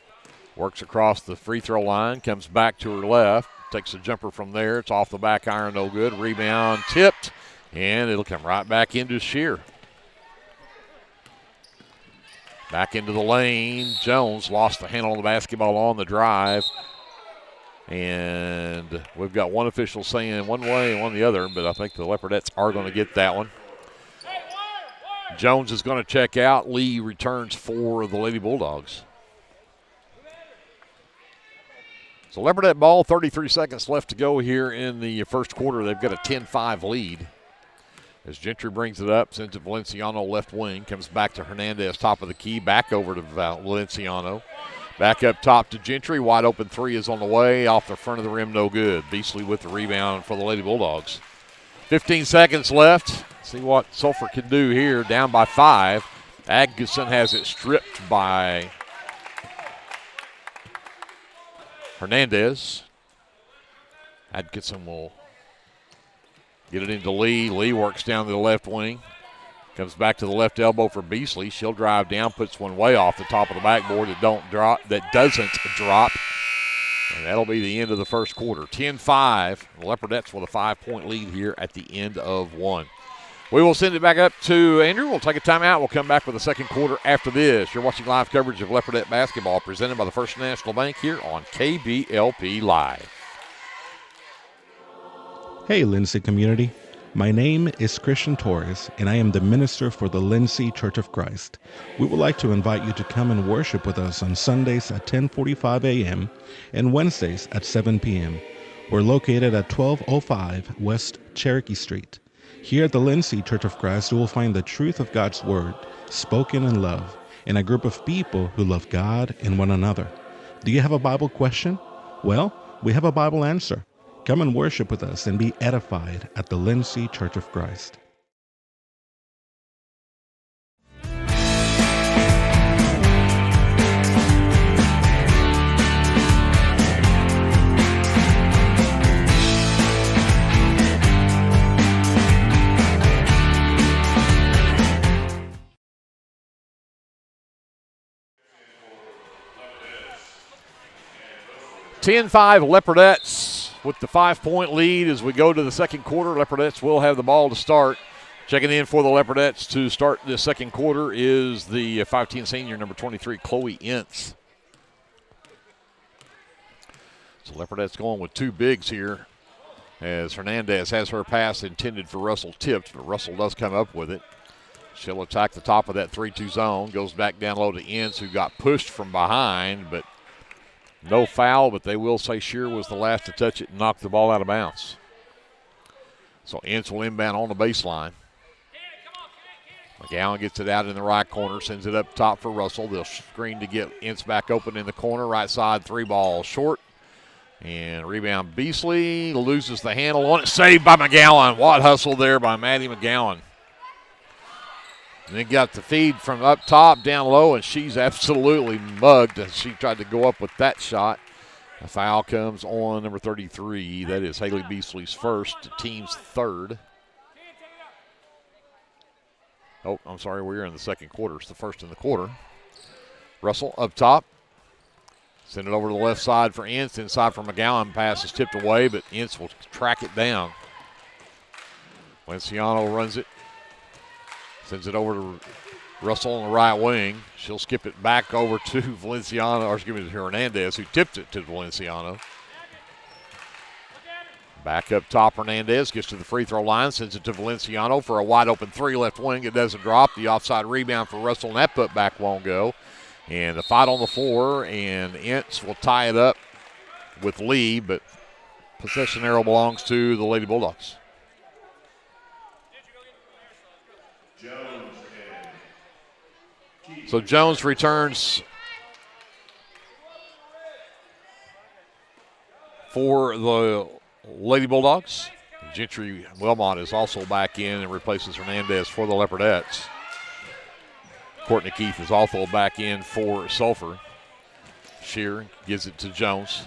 Works across the free throw line, comes back to her left, takes a jumper from there. It's off the back iron, no good. Rebound tipped, and it'll come right back into Shear. Back into the lane. Jones lost the handle on the basketball on the drive. And we've got one official saying one way and one the other, but I think the Leopardettes are going to get that one. Jones is going to check out. Lee returns for the Lady Bulldogs. So Leopardette ball, 33 seconds left to go here in the first quarter. They've got a 10-5 lead. As Gentry brings it up, sends it to Valenciano left wing, comes back to Hernandez, top of the key, back over to Valenciano. Back up top to Gentry. Wide open three is on the way. Off the front of the rim, no good. Beasley with the rebound for the Lady Bulldogs. 15 seconds left. See what Sulphur can do here. Down by 5. Atkinson has it stripped by Hernandez. Atkinson will get it into Lee. Lee works down to the left wing. Comes back to the left elbow for Beasley. She'll drive down, puts one way off the top of the backboard that doesn't drop. And that'll be the end of the first quarter. 10-5. The Leopardettes with a 5-point lead here at the end of one. We will send it back up to Andrew. We'll take a timeout. We'll come back with the second quarter after this. You're watching live coverage of Leopardette basketball presented by the First National Bank here on KBLP Live. Hey, Lindsay community. My name is Christian Torres, and I am the minister for the Lindsay Church of Christ. We would like to invite you to come and worship with us on Sundays at 10:45 a.m. and Wednesdays at 7 p.m. We're located at 1205 West Cherokee Street. Here at the Lindsay Church of Christ, you will find the truth of God's Word, spoken in love, and a group of people who love God and one another. Do you have a Bible question? Well, we have a Bible answer. Come and worship with us and be edified at the Lindsay Church of Christ. (10-5) Leopardettes with the 5-point lead as we go to the second quarter. Leopardettes will have the ball to start. Checking in for the Leopardettes to start the second quarter is the 5'10" senior, number 23, Chloe Ince. So Leopardettes going with two bigs here as Hernandez has her pass intended for Russell tipped, but Russell does come up with it. She'll attack the top of that 3-2 zone, goes back down low to Ince, who got pushed from behind, but no foul, but they will say Shear was the last to touch it and knock the ball out of bounds. So Ince will inbound on the baseline. McGowan gets it out in the right corner, sends it up top for Russell. They'll screen to get Ince back open in the corner. Right side, 3 ball short. And rebound Beasley loses the handle on it. Saved by McGowan. What hustle there by Maddie McGowan. And then got the feed from up top down low, and she's absolutely mugged as she tried to go up with that shot. A foul comes on number 33. That is Haley Beasley's first, the team's third. Oh, I'm sorry, we're in the second quarter. It's the first in the quarter. Russell up top. Send it over to the left side for Ince. Inside for McGowan. Pass is tipped away, but Ince will track it down. Valenciano runs it. Sends it over to Russell on the right wing. She'll skip it back over to Valenciano, or excuse me, to Hernandez, who tipped it to Valenciano. Back up top, Hernandez gets to the free throw line, sends it to Valenciano for a wide open 3 left wing. It doesn't drop. The offside rebound for Russell, and that putback won't go. And a fight on the floor, and Ince will tie it up with Lee, but possession arrow belongs to the Lady Bulldogs. So Jones returns for the Lady Bulldogs. Gentry Wilmot is also back in and replaces Hernandez for the Leopardettes. Courtney Keith is also back in for Sulphur. Shear gives it to Jones.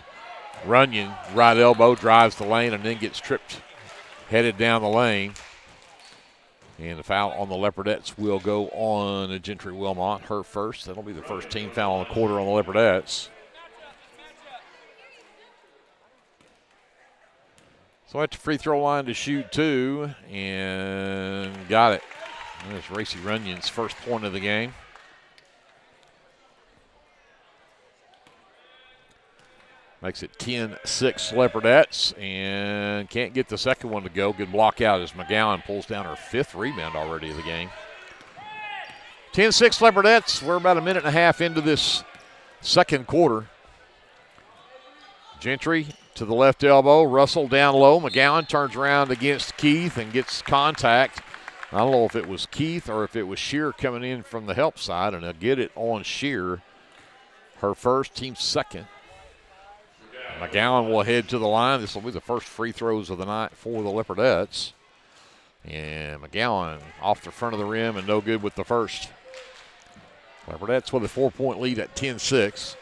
Runyon, right elbow, drives the lane and then gets tripped, headed down the lane. And the foul on the Leopardettes will go on Gentry Wilmot, her first. That'll be the first team foul on the quarter on the Leopardettes. So at the free throw line to shoot 2, and got it. There's Racy Runyon's first point of the game. Makes it 10-6 Leopardettes, and can't get the second one to go. Good block out as McGowan pulls down her 5th rebound already of the game. 10-6 Leopardettes. We're about a minute and a half into this second quarter. Gentry to the left elbow. Russell down low. McGowan turns around against Keith and gets contact. I don't know if it was Keith or if it was Shear coming in from the help side, and they'll get it on Shear. Her first, team second. McGowan will head to the line. This will be the first free throws of the night for the Leopardettes. And McGowan off the front of the rim and no good with the first. Leopardettes with a 4-point lead at 10-6.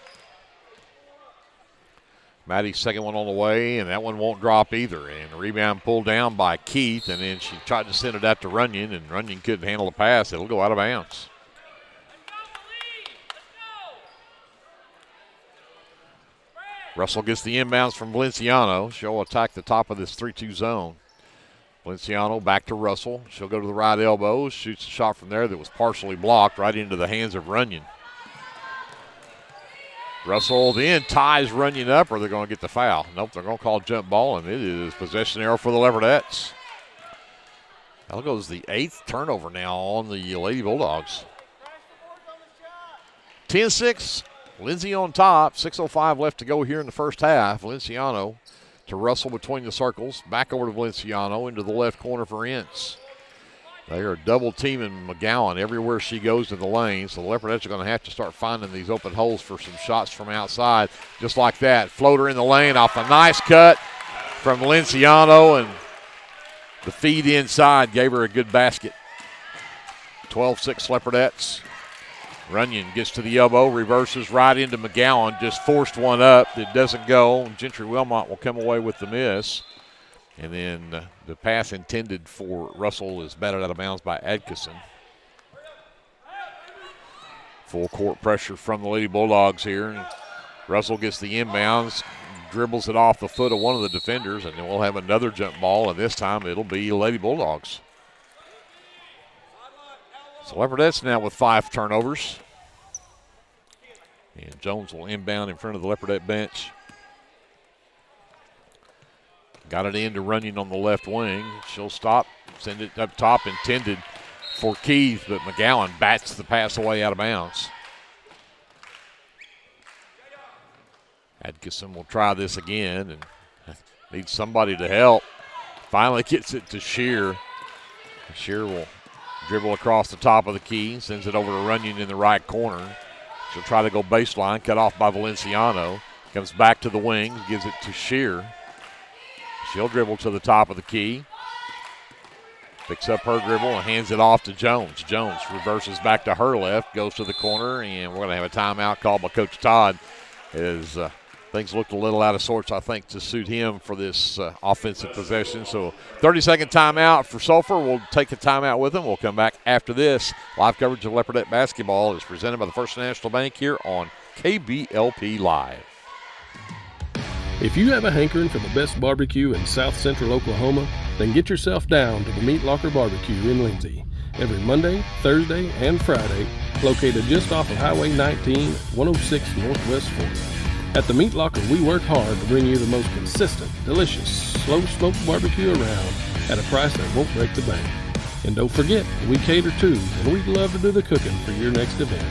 Maddie's second one on the way, and that one won't drop either. And the rebound pulled down by Keith, and then she tried to send it out to Runyon, and Runyon couldn't handle the pass. It'll go out of bounds. Russell gets the inbounds from Valenciano. She'll attack the top of this 3-2 zone. Valenciano back to Russell. She'll go to the right elbow, shoots a shot from there that was partially blocked right into the hands of Runyon. Russell then ties Runyon up, or they're going to get the foul. Nope, they're going to call jump ball, and it is possession arrow for the Leopardettes. That goes the 8th turnover now on the Lady Bulldogs. 10-6. Lindsay on top, 6:05 left to go here in the first half. Valenciano to Russell between the circles. Back over to Valenciano into the left corner for Ince. They are double teaming McGowan everywhere she goes in the lane, so the Leopardettes are going to have to start finding these open holes for some shots from outside. Just like that, floater in the lane off a nice cut from Valenciano, and the feed inside gave her a good basket. 12-6 Leopardettes. Runyon gets to the elbow, reverses right into McGowan, just forced one up. It doesn't go. Gentry Wilmot will come away with the miss. And then the pass intended for Russell is batted out of bounds by Adkisson. Full court pressure from the Lady Bulldogs here. Russell gets the inbounds, dribbles it off the foot of one of the defenders, and then we'll have another jump ball, and this time it'll be Lady Bulldogs. So Leopardettes now with 5 turnovers. And Jones will inbound in front of the Leopardette bench. Got it in to Runyon on the left wing. She'll stop, send it up top, intended for Keith, but McGowan bats the pass away out of bounds. Adkisson will try this again and needs somebody to help. Finally gets it to Shear. Shear will dribble across the top of the key, sends it over to Runyon in the right corner. She'll try to go baseline, cut off by Valenciano. Comes back to the wing, gives it to Shear. She'll dribble to the top of the key. Picks up her dribble and hands it off to Jones. Jones reverses back to her left, goes to the corner, and we're going to have a timeout called by Coach Todd as things looked a little out of sorts, I think, to suit him for this offensive possession. So 30-second timeout for Sulphur. We'll take a timeout with them. We'll come back after this. Live coverage of Leopardette basketball is presented by the First National Bank here on KBLP Live. If you have a hankering for the best barbecue in South Central Oklahoma, then get yourself down to the Meat Locker Barbecue in Lindsay. Every Monday, Thursday, and Friday, located just off of Highway 19, 106 Northwest 4th. At the Meat Locker, we work hard to bring you the most consistent, delicious, slow-smoked barbecue around at a price that won't break the bank. And don't forget, we cater too, and we'd love to do the cooking for your next event.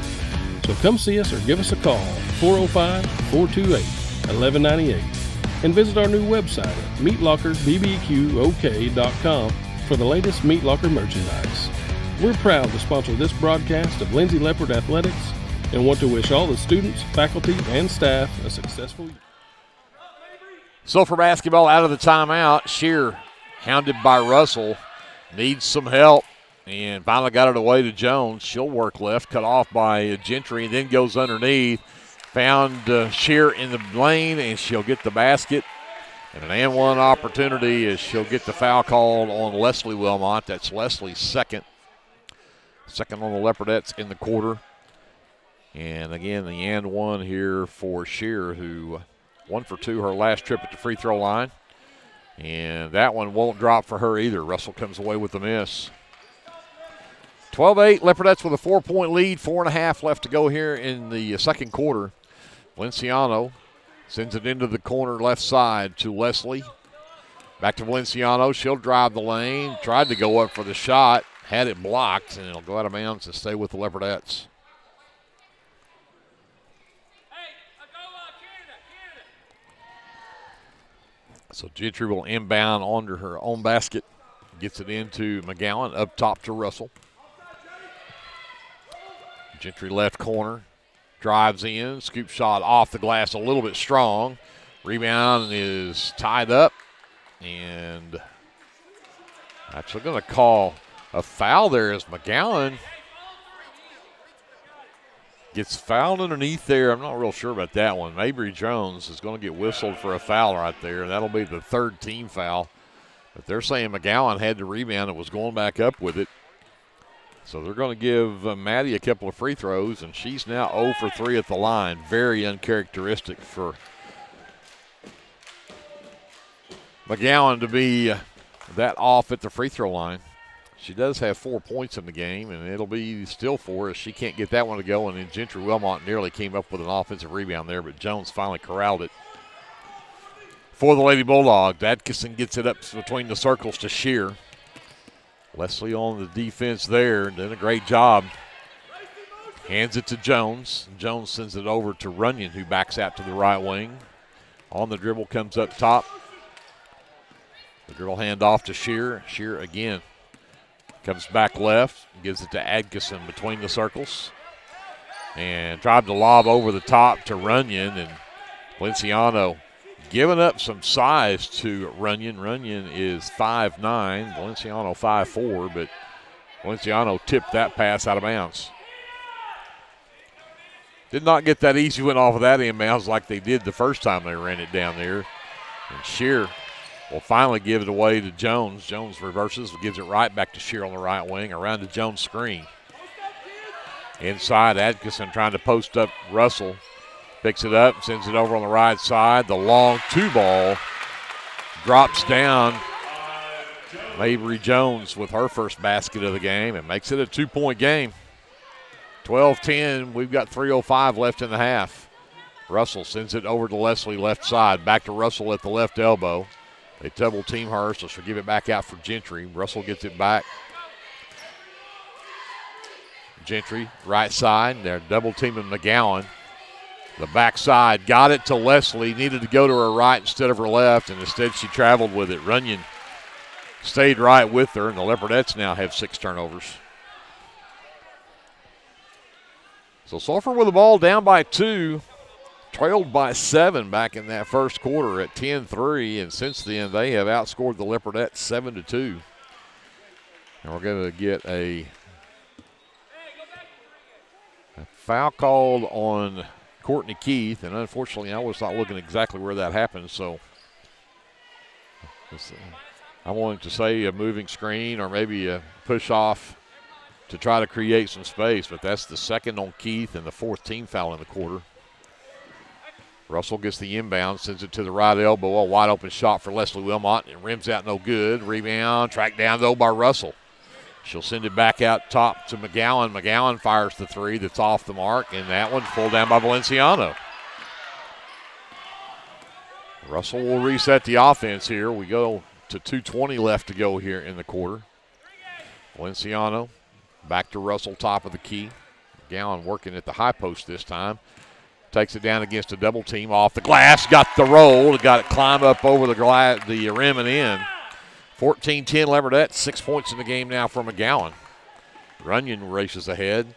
So come see us or give us a call at 405-428-1198. And visit our new website at meatlockerbbqok.com for the latest Meat Locker merchandise. We're proud to sponsor this broadcast of Lindsay Leopard Athletics and want to wish all the students, faculty, and staff a successful year. Sulphur basketball out of the timeout. Shear, hounded by Russell, needs some help and finally got it away to Jones. She'll work left, cut off by Gentry, and then goes underneath. Found Shear in the lane, and she'll get the basket. And an and one opportunity as she'll get the foul called on Leslie Wilmot. That's Leslie's second. Second on the Leopardettes in the quarter. And again, the and one here for Shear, who 1 for 2 her last trip at the free throw line. And that one won't drop for her either. Russell comes away with the miss. 12-8, Leopardettes with a 4-point lead, 4.5 left to go here in the second quarter. Valenciano Sends it into the corner left side to Leslie. Back to Valenciano. She'll drive the lane. Tried to go up for the shot. Had it blocked, and it'll go out of bounds and stay with the Leopardettes. So Gentry will inbound onto her own basket. Gets it into McGowan, up top to Russell. Gentry left corner. Drives in. Scoop shot off the glass a little bit strong. Rebound is tied up. And actually going to call a foul there as McGowan gets fouled underneath there. I'm not real sure about that one. Mabry Jones is going to get whistled for a foul right there, and that'll be the third team foul. But they're saying McGowan had the rebound and was going back up with it. So they're going to give Maddie a couple of free throws, and she's now 0 for 3 at the line. Very uncharacteristic for McGowan to be that off at the free throw line. She does have 4 points in the game, and it'll be still 4 as she can't get that one to go. And then Gentry Wilmot nearly came up with an offensive rebound there, but Jones finally corralled it for the Lady Bulldogs. Atkinson gets it up between the circles to Shear. Leslie on the defense there, did a great job. Hands it to Jones. Jones sends it over to Runyon, who backs out to the right wing. On the dribble, comes up top. The dribble hand off to Shear. Shear again comes back left, gives it to Atkinson between the circles. And tried to lob over the top to Runyon, and Valenciano giving up some size to Runyon. Runyon is 5'9", Valenciano 5'4", but Valenciano tipped that pass out of bounds. Did not get that easy one off of that inbounds like they did the first time they ran it down there. And Shear will finally give it away to Jones. Jones reverses, gives it right back to Shear on the right wing, around the Jones screen. Inside, Atkinson trying to post up Russell. Picks it up, sends it over on the right side. The long 2-ball drops down. Mabry Jones with her first basket of the game and makes it a 2-point game. 12-10, we've got 3:05 left in the half. Russell sends it over to Leslie left side. Back to Russell at the left elbow. They double team her, so she'll give it back out for Gentry. Russell gets it back. Gentry, right side. They're double teaming McGowan. The backside, got it to Leslie, needed to go to her right instead of her left, and instead she traveled with it. Runyon stayed right with her, and the Leopardettes now have 6 turnovers. So Sulphur with the ball down by 2, trailed by 7 back in that first quarter at 10-3, and since then they have outscored the Leopardettes 7-2. And we're going to get a foul called on Courtney Keith, and unfortunately I was not looking exactly where that happened, so I'm wanting to say a moving screen or maybe a push off to try to create some space, but that's the second on Keith and the 4th team foul in the quarter. Russell gets the inbound, sends it to the right elbow, a wide open shot for Leslie Wilmot, and rims out no good. Rebound, tracked down though by Russell. She'll send it back out top to McGowan. McGowan fires the 3 that's off the mark, and that one's pulled down by Valenciano. Russell will reset the offense here. We go to 2:20 left to go here in the quarter. Valenciano back to Russell, top of the key. McGowan working at the high post this time. Takes it down against a double team off the glass. Got the roll. Got it climb up over the rim and in. 14-10 Leopardettes, 6 points in the game now for McGowan. Runyon races ahead.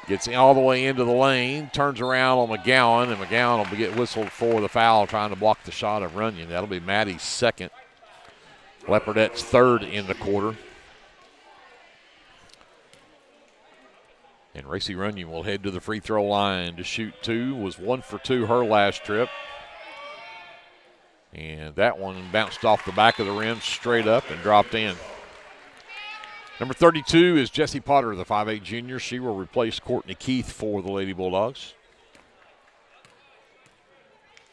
Gets all the way into the lane. Turns around on McGowan, and McGowan will get whistled for the foul trying to block the shot of Runyon. That'll be Maddie's second. Leopardettes' third in the quarter. And Racy Runyon will head to the free throw line to shoot 2. Was 1 for 2 her last trip. And that one bounced off the back of the rim straight up and dropped in. Number 32 is Jessie Potter, the 5'8 junior. She will replace Courtney Keith for the Lady Bulldogs.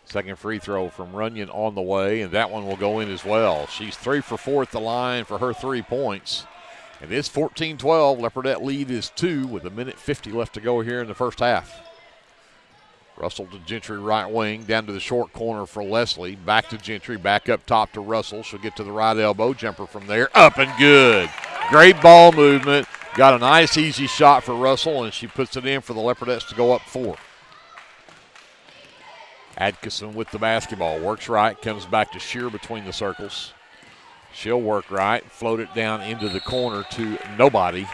Second free throw from Runyon on the way, and that one will go in as well. She's 3 for 4 at the line for her 3 points. It is 14-12. Leopardette lead is 2 with 1:50 left to go here in the first half. Russell to Gentry right wing, down to the short corner for Leslie. Back to Gentry, back up top to Russell. She'll get to the right elbow, jumper from there, up and good. Great ball movement. Got a nice easy shot for Russell, and she puts it in for the Leopardettes to go up 4. Atkinson with the basketball, works right, comes back to Shear between the circles. She'll work right, float it down into the corner to nobody.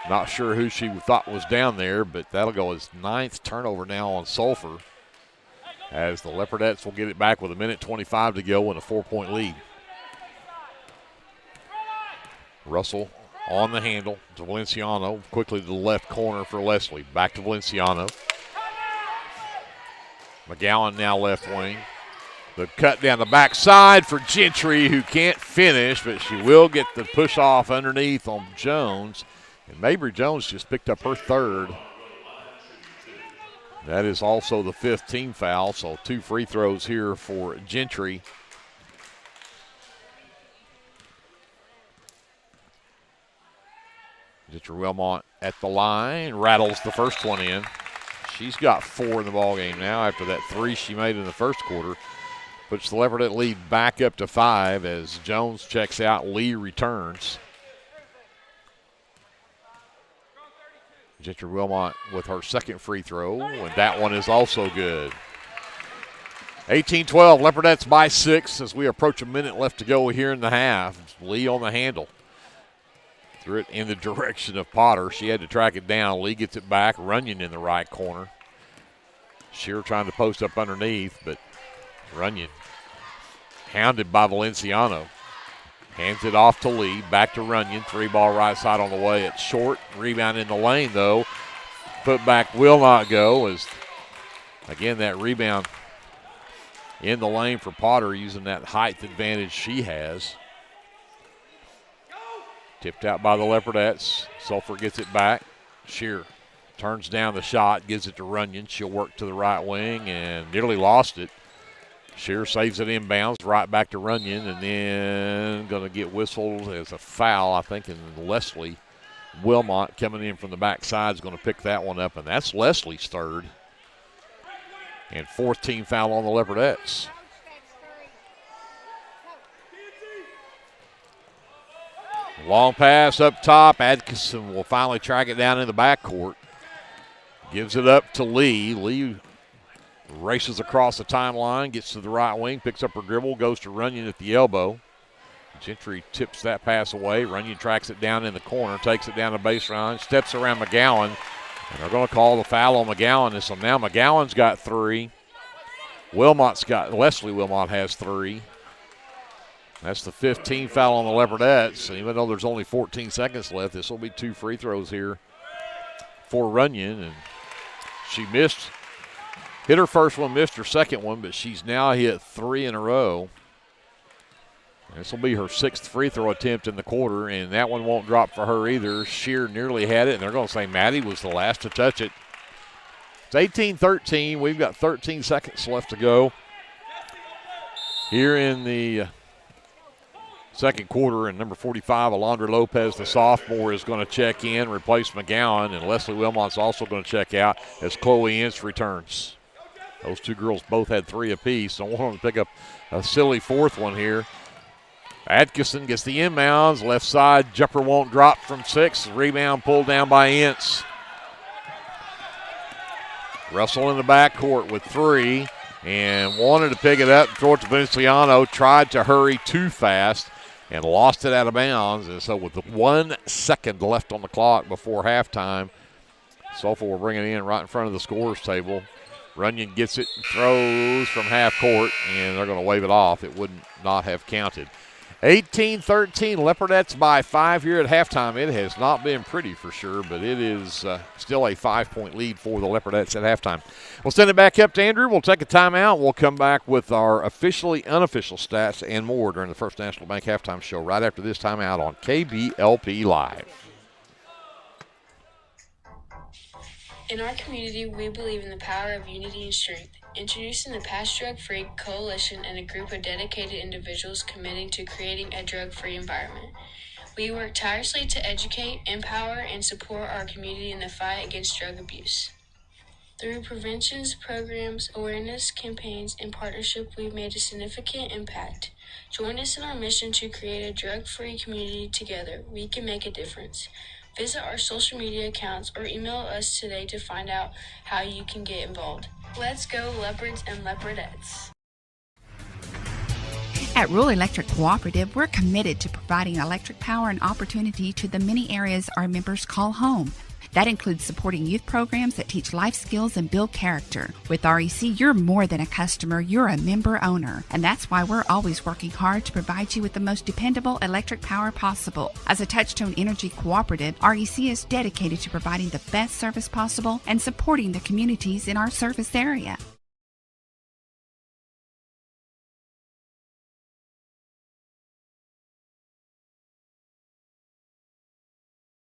Not sure who she thought was down there, but that'll go as 9th turnover now on Sulphur, as the Leopardettes will get it back with 1:25 to go and a 4-point lead. Russell on the handle to Valenciano, quickly to the left corner for Leslie. Back to Valenciano. McGowan now left wing. The cut down the backside for Gentry, who can't finish, but she will get the push off underneath on Jones. And Mabry Jones just picked up her 3rd. That is also the 5th team foul, so 2 free throws here for Gentry. Gentry Wilmot at the line, rattles the first one in. She's got 4 in the ballgame now after that 3 she made in the first quarter. Puts the Leopardette lead back up to 5 as Jones checks out, Lee returns. Gentry Wilmot with her 2nd free throw, and that one is also good. 18-12, Leopardettes by 6 as we approach a minute left to go here in the half. Lee on the handle. Threw it in the direction of Potter. She had to track it down. Lee gets it back. Runyon in the right corner. Shear trying to post up underneath, but Runyon hounded by Valenciano. Hands it off to Lee. Back to Runyon. 3-ball right side on the way. It's short. Rebound in the lane, though. Put back will not go as, again, that rebound in the lane for Potter using that height advantage she has. Tipped out by the Leopardettes. Sulphur gets it back. Shear turns down the shot, gives it to Runyon. She'll work to the right wing and nearly lost it. Shear saves it inbounds, right back to Runyon, and then going to get whistled as a foul, I think, and Leslie Wilmot coming in from the backside is going to pick that one up, and that's Leslie's 3rd. And 4th team foul on the Leopardettes. Long pass up top. Atkinson will finally track it down in the backcourt. Gives it up to Lee. Lee races across the timeline, gets to the right wing, picks up her dribble, goes to Runyon at the elbow. Gentry tips that pass away. Runyon tracks it down in the corner, takes it down the baseline, steps around McGowan, and they're going to call the foul on McGowan. And so now McGowan's got 3. Leslie Wilmot has 3. That's the 15th foul on the Leopardettes. And even though there's only 14 seconds left, this will be 2 free throws here for Runyon. And she hit her first one, missed her second one, but she's now hit 3 in a row. This will be her 6th free throw attempt in the quarter, and that one won't drop for her either. Shear nearly had it, and they're going to say Maddie was the last to touch it. It's 18-13. We've got 13 seconds left to go here in the second quarter, and number 45, Alondra Lopez, the sophomore, is going to check in, replace McGowan, and Leslie Wilmot's also going to check out as Chloe Ince returns. Those 2 girls both had 3 apiece. Don't want them to pick up a silly 4th one here. Atkinson gets the inbounds, left side, jumper won't drop from 6. Rebound pulled down by Ince. Russell in the backcourt with 3 and wanted to pick it up and throw it to Valenciano. Tried to hurry too fast and lost it out of bounds. And so with 1 second left on the clock before halftime, Sulphur will bring it in right in front of the scorer's table. Runyon gets it and throws from half court, and they're going to wave it off. It would not have counted. 18-13, Leopardettes by 5 here at halftime. It has not been pretty for sure, but it is still a 5-point lead for the Leopardettes at halftime. We'll send it back up to Andrew. We'll take a timeout. We'll come back with our officially unofficial stats and more during the First National Bank halftime show right after this timeout on KBLP Live. In our community, we believe in the power of unity and strength. Introducing the Pass Drug Free Coalition and a group of dedicated individuals committing to creating a drug-free environment. We work tirelessly to educate, empower, and support our community in the fight against drug abuse. Through preventions, programs, awareness campaigns, and partnership, we've made a significant impact. Join us in our mission to create a drug-free community together. We can make a difference. Visit our social media accounts or email us today to find out how you can get involved. Let's go Leopards and Leopardettes. At Rural Electric Cooperative, we're committed to providing electric power and opportunity to the many areas our members call home. That includes supporting youth programs that teach life skills and build character. With REC, you're more than a customer, you're a member owner. And that's why we're always working hard to provide you with the most dependable electric power possible. As a Touchstone Energy cooperative, REC is dedicated to providing the best service possible and supporting the communities in our service area.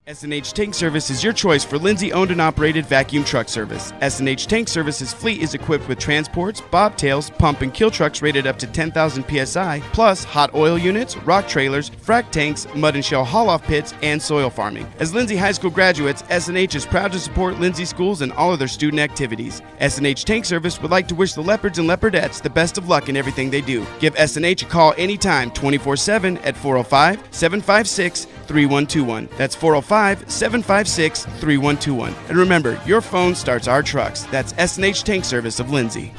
S&H Tank Service is your choice for Lindsay-owned and operated vacuum truck service. S&H Tank Service's fleet is equipped with transports, bobtails, pump and kill trucks rated up to 10,000 psi, plus hot oil units, rock trailers, frac tanks, mud and shell haul-off pits, and soil farming. As Lindsay High School graduates, S&H is proud to support Lindsay schools and all of their student activities. S&H Tank Service would like to wish the Leopards and Leopardettes the best of luck in everything they do. Give S&H a call anytime, 24/7 at 405-756-3121. That's 405-756-3121. And remember, your phone starts our trucks. That's S&H Tank Service of Lindsay.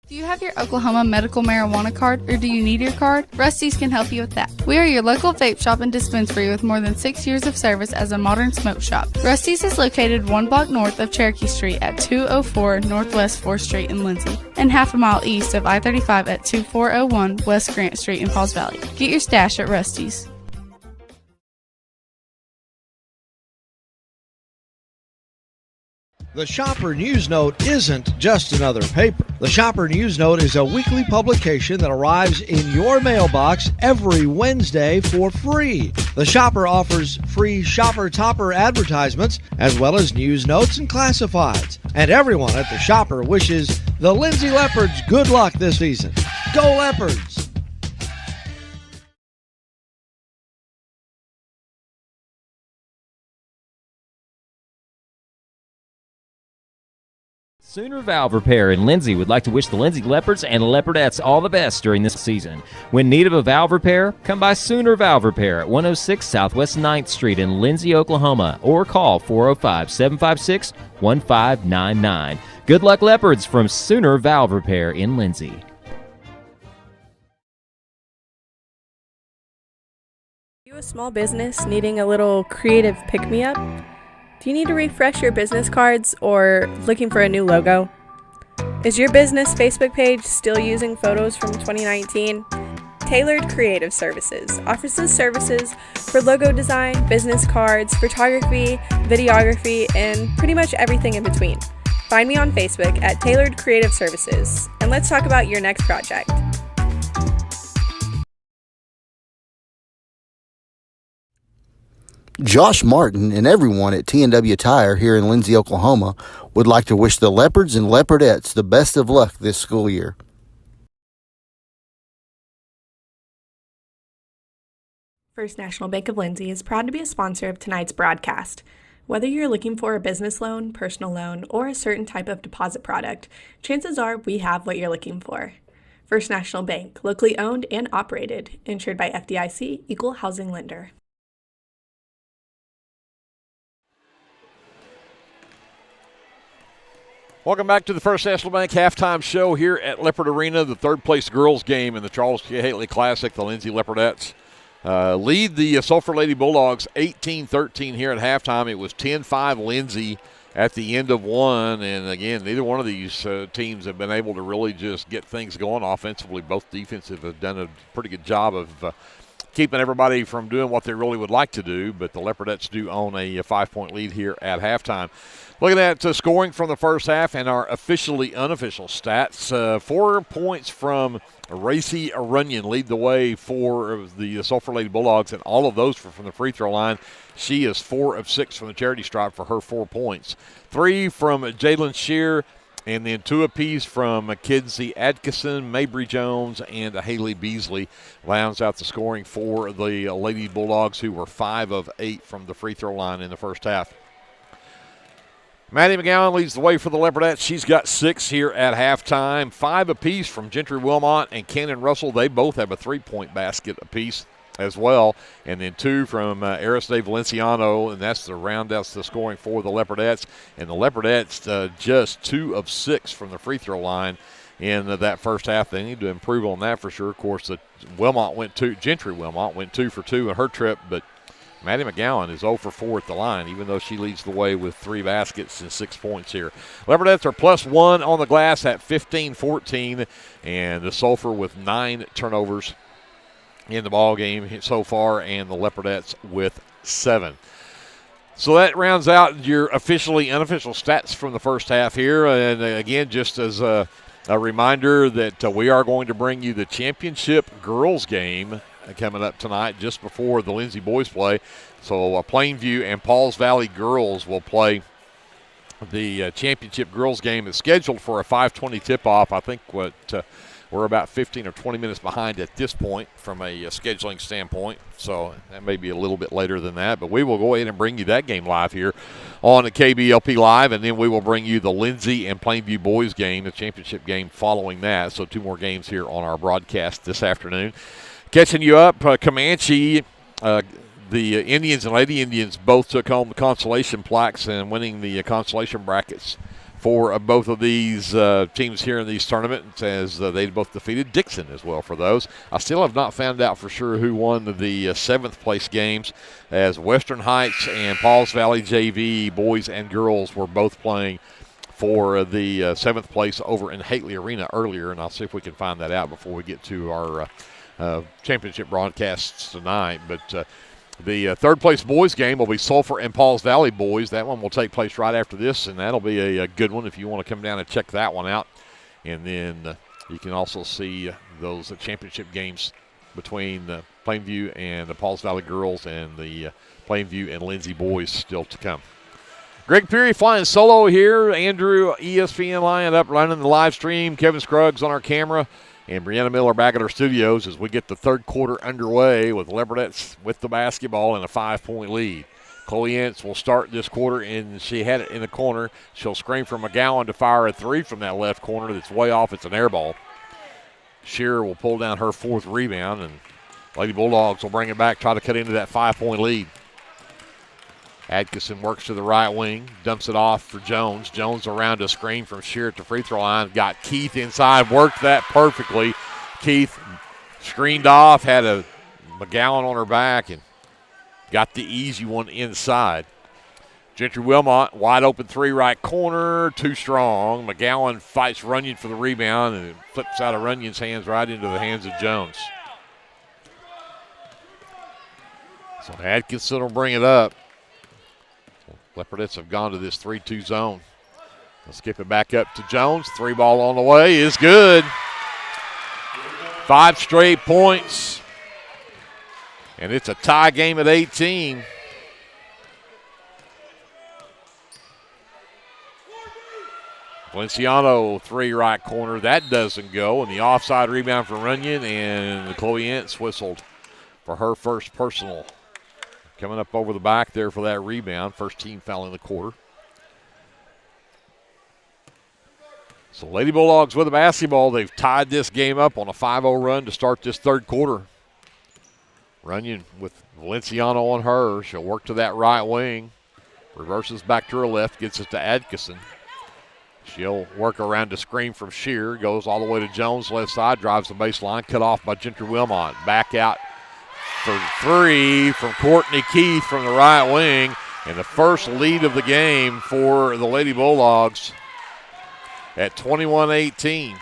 Do you have your Oklahoma medical marijuana card, or do you need your card? Rusty's can help you with that. We are your local vape shop and dispensary with more than 6 years of service as a modern smoke shop. Rusty's is located 1 block north of Cherokee Street at 204 Northwest 4th Street in Lindsay, and half a mile east of I-35 at 2401 West Grant Street in Falls Valley. Get your stash at Rusty's. The Shopper News Note isn't just another paper. The Shopper News Note is a weekly publication that arrives in your mailbox every Wednesday for free. The Shopper offers free Shopper Topper advertisements as well as news notes and classifieds. And everyone at the Shopper wishes the Lindsay Leopards good luck this season. Go Leopards! Sooner Valve Repair in Lindsay would like to wish the Lindsay Leopards and Leopardettes all the best during this season. When in need of a valve repair, come by Sooner Valve Repair at 106 Southwest 9th Street in Lindsay, Oklahoma, or call 405-756-1599. Good luck, Leopards, from Sooner Valve Repair in Lindsay. Are you a small business needing a little creative pick-me-up? Do you need to refresh your business cards or looking for a new logo? Is your business Facebook page still using photos from 2019? Tailored Creative Services offers services for logo design, business cards, photography, videography, and pretty much everything in between. Find me on Facebook at Tailored Creative Services, and let's talk about your next project. Josh Martin and everyone at T&W Tire here in Lindsay, Oklahoma would like to wish the Leopards and Leopardettes the best of luck this school year. First National Bank of Lindsay is proud to be a sponsor of tonight's broadcast. Whether you're looking for a business loan, personal loan, or a certain type of deposit product, chances are we have what you're looking for. First National Bank, locally owned and operated, insured by FDIC, Equal Housing Lender. Welcome back to the First National Bank halftime show here at Leopard Arena, the third-place girls game in the Charles K. Haley Classic. The Lindsay Leopardettes lead the Sulphur Lady Bulldogs 18-13 here at halftime. It was 10-5 Lindsay at the end of one. And, again, neither one of these teams have been able to really just get things going offensively. Both defensive have done a pretty good job of keeping everybody from doing what they really would like to do. But the Leopardettes do own a 5-point lead here at halftime. Looking at scoring from the first half and our officially unofficial stats, 4 points from Racy Runyon lead the way for the Sulphur Lady Bulldogs, and all of those were from the free throw line. She is 4 of 6 from the charity stripe for her 4 points. 3 from Jalen Shear, and then 2 apiece from Kinsey Atkinson, Mabry Jones, and Haley Beasley rounds out the scoring for the Lady Bulldogs, who were 5 of 8 from the free throw line in the first half. Maddie McGowan leads the way for the Leopardettes. She's got 6 here at halftime. 5 apiece from Gentry Wilmot and Cannon Russell. They both have a 3-point basket apiece as well. And then 2 from Aristide Valenciano, and that's the round out the scoring for the Leopardettes. And the Leopardettes just 2 of 6 from the free throw line in that first half. They need to improve on that for sure. Of course, Gentry Wilmot went 2 for 2 in her trip, but Maddie McGowan is 0 for 4 at the line, even though she leads the way with 3 baskets and 6 points here. Leopardettes are +1 on the glass at 15-14, and the Sulphur with 9 turnovers in the ball game so far, and the Leopardettes with 7. So that rounds out your officially unofficial stats from the first half here. And again, just as a reminder that we are going to bring you the championship girls game coming up tonight just before the Lindsay boys play. So Plainview and Pauls Valley girls will play the championship girls game. It's scheduled for a 5:20 tip-off. I think we're about 15 or 20 minutes behind at this point from a scheduling standpoint. So that may be a little bit later than that. But we will go ahead and bring you that game live here on the KBLP Live, and then we will bring you the Lindsay and Plainview boys game, the championship game following that. So 2 more games here on our broadcast this afternoon. Catching you up, Comanche, the Indians and Lady Indians both took home the consolation plaques and winning the consolation brackets for both of these teams here in these tournaments, as they both defeated Dixon as well for those. I still have not found out for sure who won the 7th place games, as Western Heights and Pauls Valley JV boys and girls were both playing for the 7th place over in Hately Arena earlier, and I'll see if we can find that out before we get to our championship broadcasts tonight. But the 3rd place boys game will be Sulphur and Pauls Valley boys. That one will take place right after this, and that'll be a good one if you want to come down and check that one out. And then you can also see those championship games between Plainview and the Pauls Valley girls and the Plainview and Lindsay boys still to come. Greg Peary flying solo here. Andrew, ESPN Lion up running the live stream. Kevin Scruggs on our camera. And Brianna Miller back at our studios as we get the 3rd quarter underway with Leopardettes with the basketball and a 5-point lead. Chloe Ince will start this quarter, and she had it in the corner. She'll screen for McGowan to fire a 3 from that left corner that's way off. It's an air ball. Shearer will pull down her 4th rebound, and Lady Bulldogs will bring it back, try to cut into that 5-point lead. Atkinson works to the right wing, dumps it off for Jones. Jones around a screen from Shearer to free throw line. Got Keith inside, worked that perfectly. Keith screened off, had a McGowan on her back, and got the easy one inside. Gentry Wilmot, wide open 3 right corner, too strong. McGowan fights Runyon for the rebound, and it flips out of Runyon's hands right into the hands of Jones. So Atkinson will bring it up. Leopardettes have gone to this 3-2 zone. Let's skip it back up to Jones. 3 ball on the way is good. 5 straight points. And it's a tie game at 18. Valenciano, 3 right corner. That doesn't go. And the offside rebound for Runyon, and Chloe Ince whistled for her first personal. Coming up over the back there for that rebound. First team foul in the quarter. So Lady Bulldogs with the basketball. They've tied this game up on a 5-0 run to start this 3rd quarter. Runyon with Valenciano on her. She'll work to that right wing. Reverses back to her left. Gets it to Atkinson. She'll work around to screen from Shearer. Goes all the way to Jones, left side. Drives the baseline. Cut off by Gentry Wilmot. Back out for 3 from Courtney Keith from the right wing. And the first lead of the game for the Lady Bulldogs at 21-18.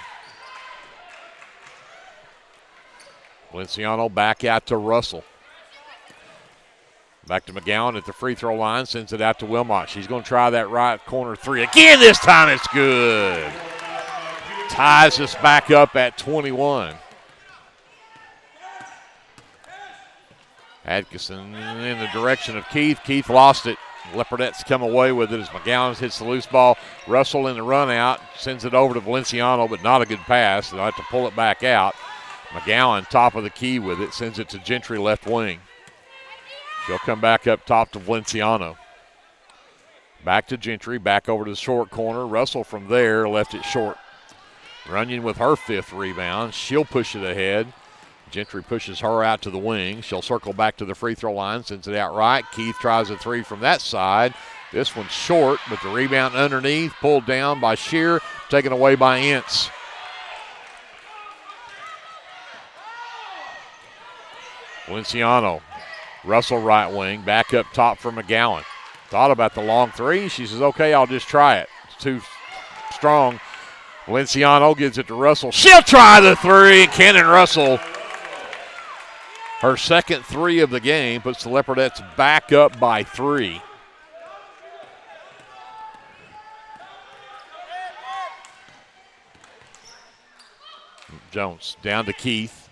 Valenciano back out to Russell. Back to McGowan at the free throw line. Sends it out to Wilmot. She's going to try that right corner 3. Again, this time it's good. Ties us back up at 21. Atkinson in the direction of Keith. Keith lost it. Leopardettes come away with it as McGowan hits the loose ball. Russell in the run out. Sends it over to Valenciano, but not a good pass. They'll have to pull it back out. McGowan top of the key with it. Sends it to Gentry left wing. She'll come back up top to Valenciano. Back to Gentry, back over to the short corner. Russell from there left it short. Runyon with her 5th rebound. She'll push it ahead. Gentry pushes her out to the wing. She'll circle back to the free throw line, sends it out right. Keith tries a 3 from that side. This one's short, but the rebound underneath, pulled down by Shear, taken away by Ince. Valenciano, Russell right wing, back up top for McGowan. Thought about the long 3. She says, okay, I'll just try it. It's too strong. Valenciano gives it to Russell. She'll try the 3. Cannon Russell, her 2nd 3 of the game, puts the Leopardettes back up by 3. Jones down to Keith.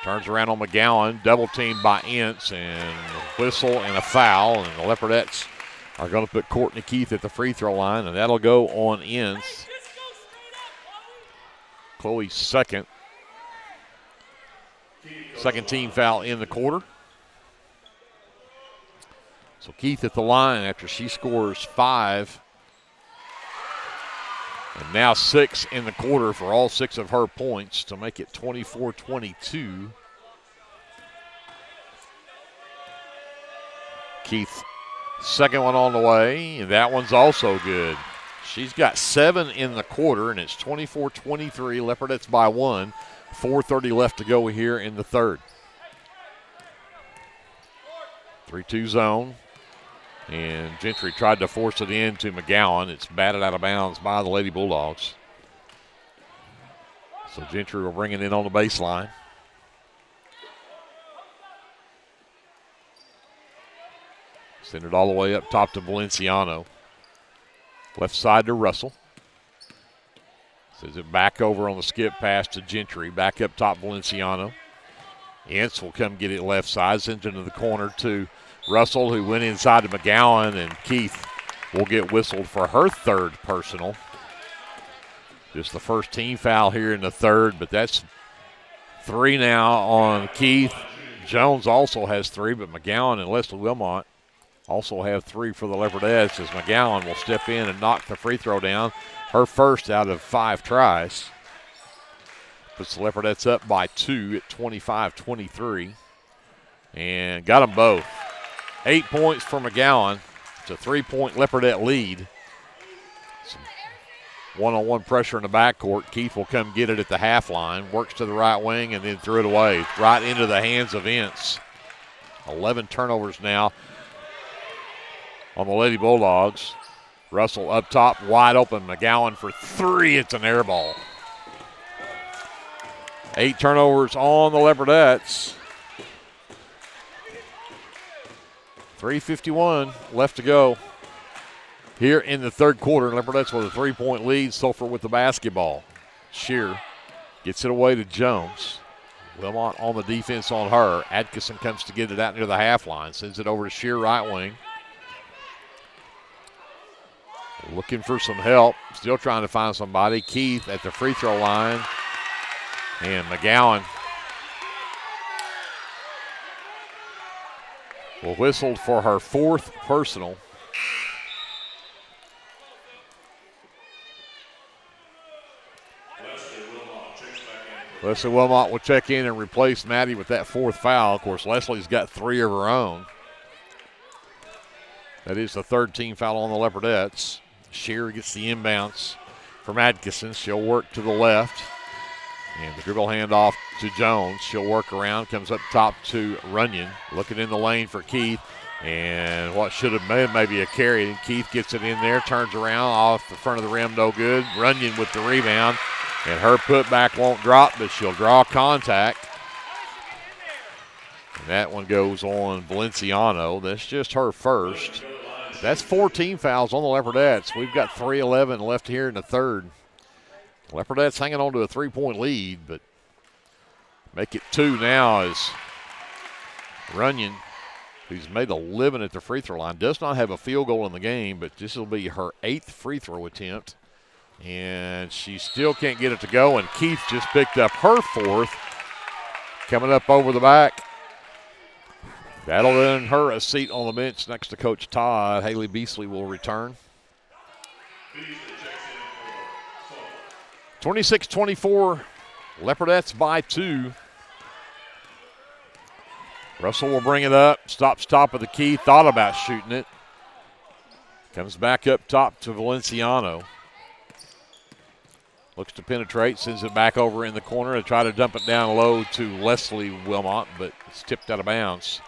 Turns around on McGowan. Double teamed by Ince, and whistle and a foul. And the Leopardettes are going to put Courtney Keith at the free throw line, and that'll go on Ince. Chloe's second team foul in the quarter. So Keith at the line after she scores 5. And now 6 in the quarter for all 6 of her points to make it 24-22. Keith, second one on the way, and that one's also good. She's got 7 in the quarter, and it's 24-23. Leopardettes by 1. 4:30 left to go here in the third. 3-2 zone. And Gentry tried to force it in to McGowan. It's batted out of bounds by the Lady Bulldogs. So Gentry will bring it in on the baseline. Send it all the way up top to Valenciano. Left side to Russell. Sends it back over on the skip pass to Gentry. Back up top Valenciano. Ince will come get it left side. Sends it into the corner to Russell, who went inside to McGowan, and Keith will get whistled for her 3rd personal. Just the first team foul here in the third, but that's 3 now on Keith. Jones also has 3, but McGowan and Leslie Wilmot also have 3 for the Leopardettes, as McGowan will step in and knock the free throw down. Her first out of 5 tries. Puts the Leopardettes up by 2 at 25-23. And got them both. 8 points for McGowan. It's a 3-point Leopardette lead. Some one-on-one pressure in the backcourt. Keith will come get it at the half line. Works to the right wing and then threw it away. Right into the hands of Ince. 11 turnovers now on the Lady Bulldogs. Russell up top, wide open. McGowan for 3. It's an air ball. 8 turnovers on the Leopardettes. 3:51 left to go here in the third quarter. Leopardettes with a 3-point lead. Sulphur with the basketball. Shear gets it away to Jones. Wilmot on the defense on her. Atkinson comes to get it out near the half line. Sends it over to Shear, right wing. Looking for some help. Still trying to find somebody. Keith at the free throw line. And McGowan will whistle for her 4th personal. Leslie Wilmot will check in and replace Maddie with that 4th foul. Of course, Leslie's got 3 of her own. That is the 3rd team foul on the Leopardettes. Shear gets the inbounds from Atkinson. She'll work to the left. And the dribble handoff to Jones. She'll work around, comes up top to Runyon. Looking in the lane for Keith. And what should have been maybe a carry. And Keith gets it in there, turns around off the front of the rim, no good. Runyon with the rebound. And her putback won't drop, but she'll draw contact. And that one goes on Valenciano. That's just her first. That's 4 team fouls on the Leopardettes. We've got 3:11 left here in the third. Leopardettes hanging on to a 3-point lead, but make it 2 now as Runyon, who's made a living at the free throw line, does not have a field goal in the game, but this will be her 8th free throw attempt. And she still can't get it to go, and Keith just picked up her 4th. Coming up over the back That'll earn her a seat on the bench next to Coach Todd. Haley Beasley will return. 26-24, Leopardettes by 2. Russell will bring it up, stops top of the key, thought about shooting it. Comes back up top to Valenciano. Looks to penetrate, sends it back over in the corner to try to dump it down low to Leslie Wilmot, but it's tipped out of bounds.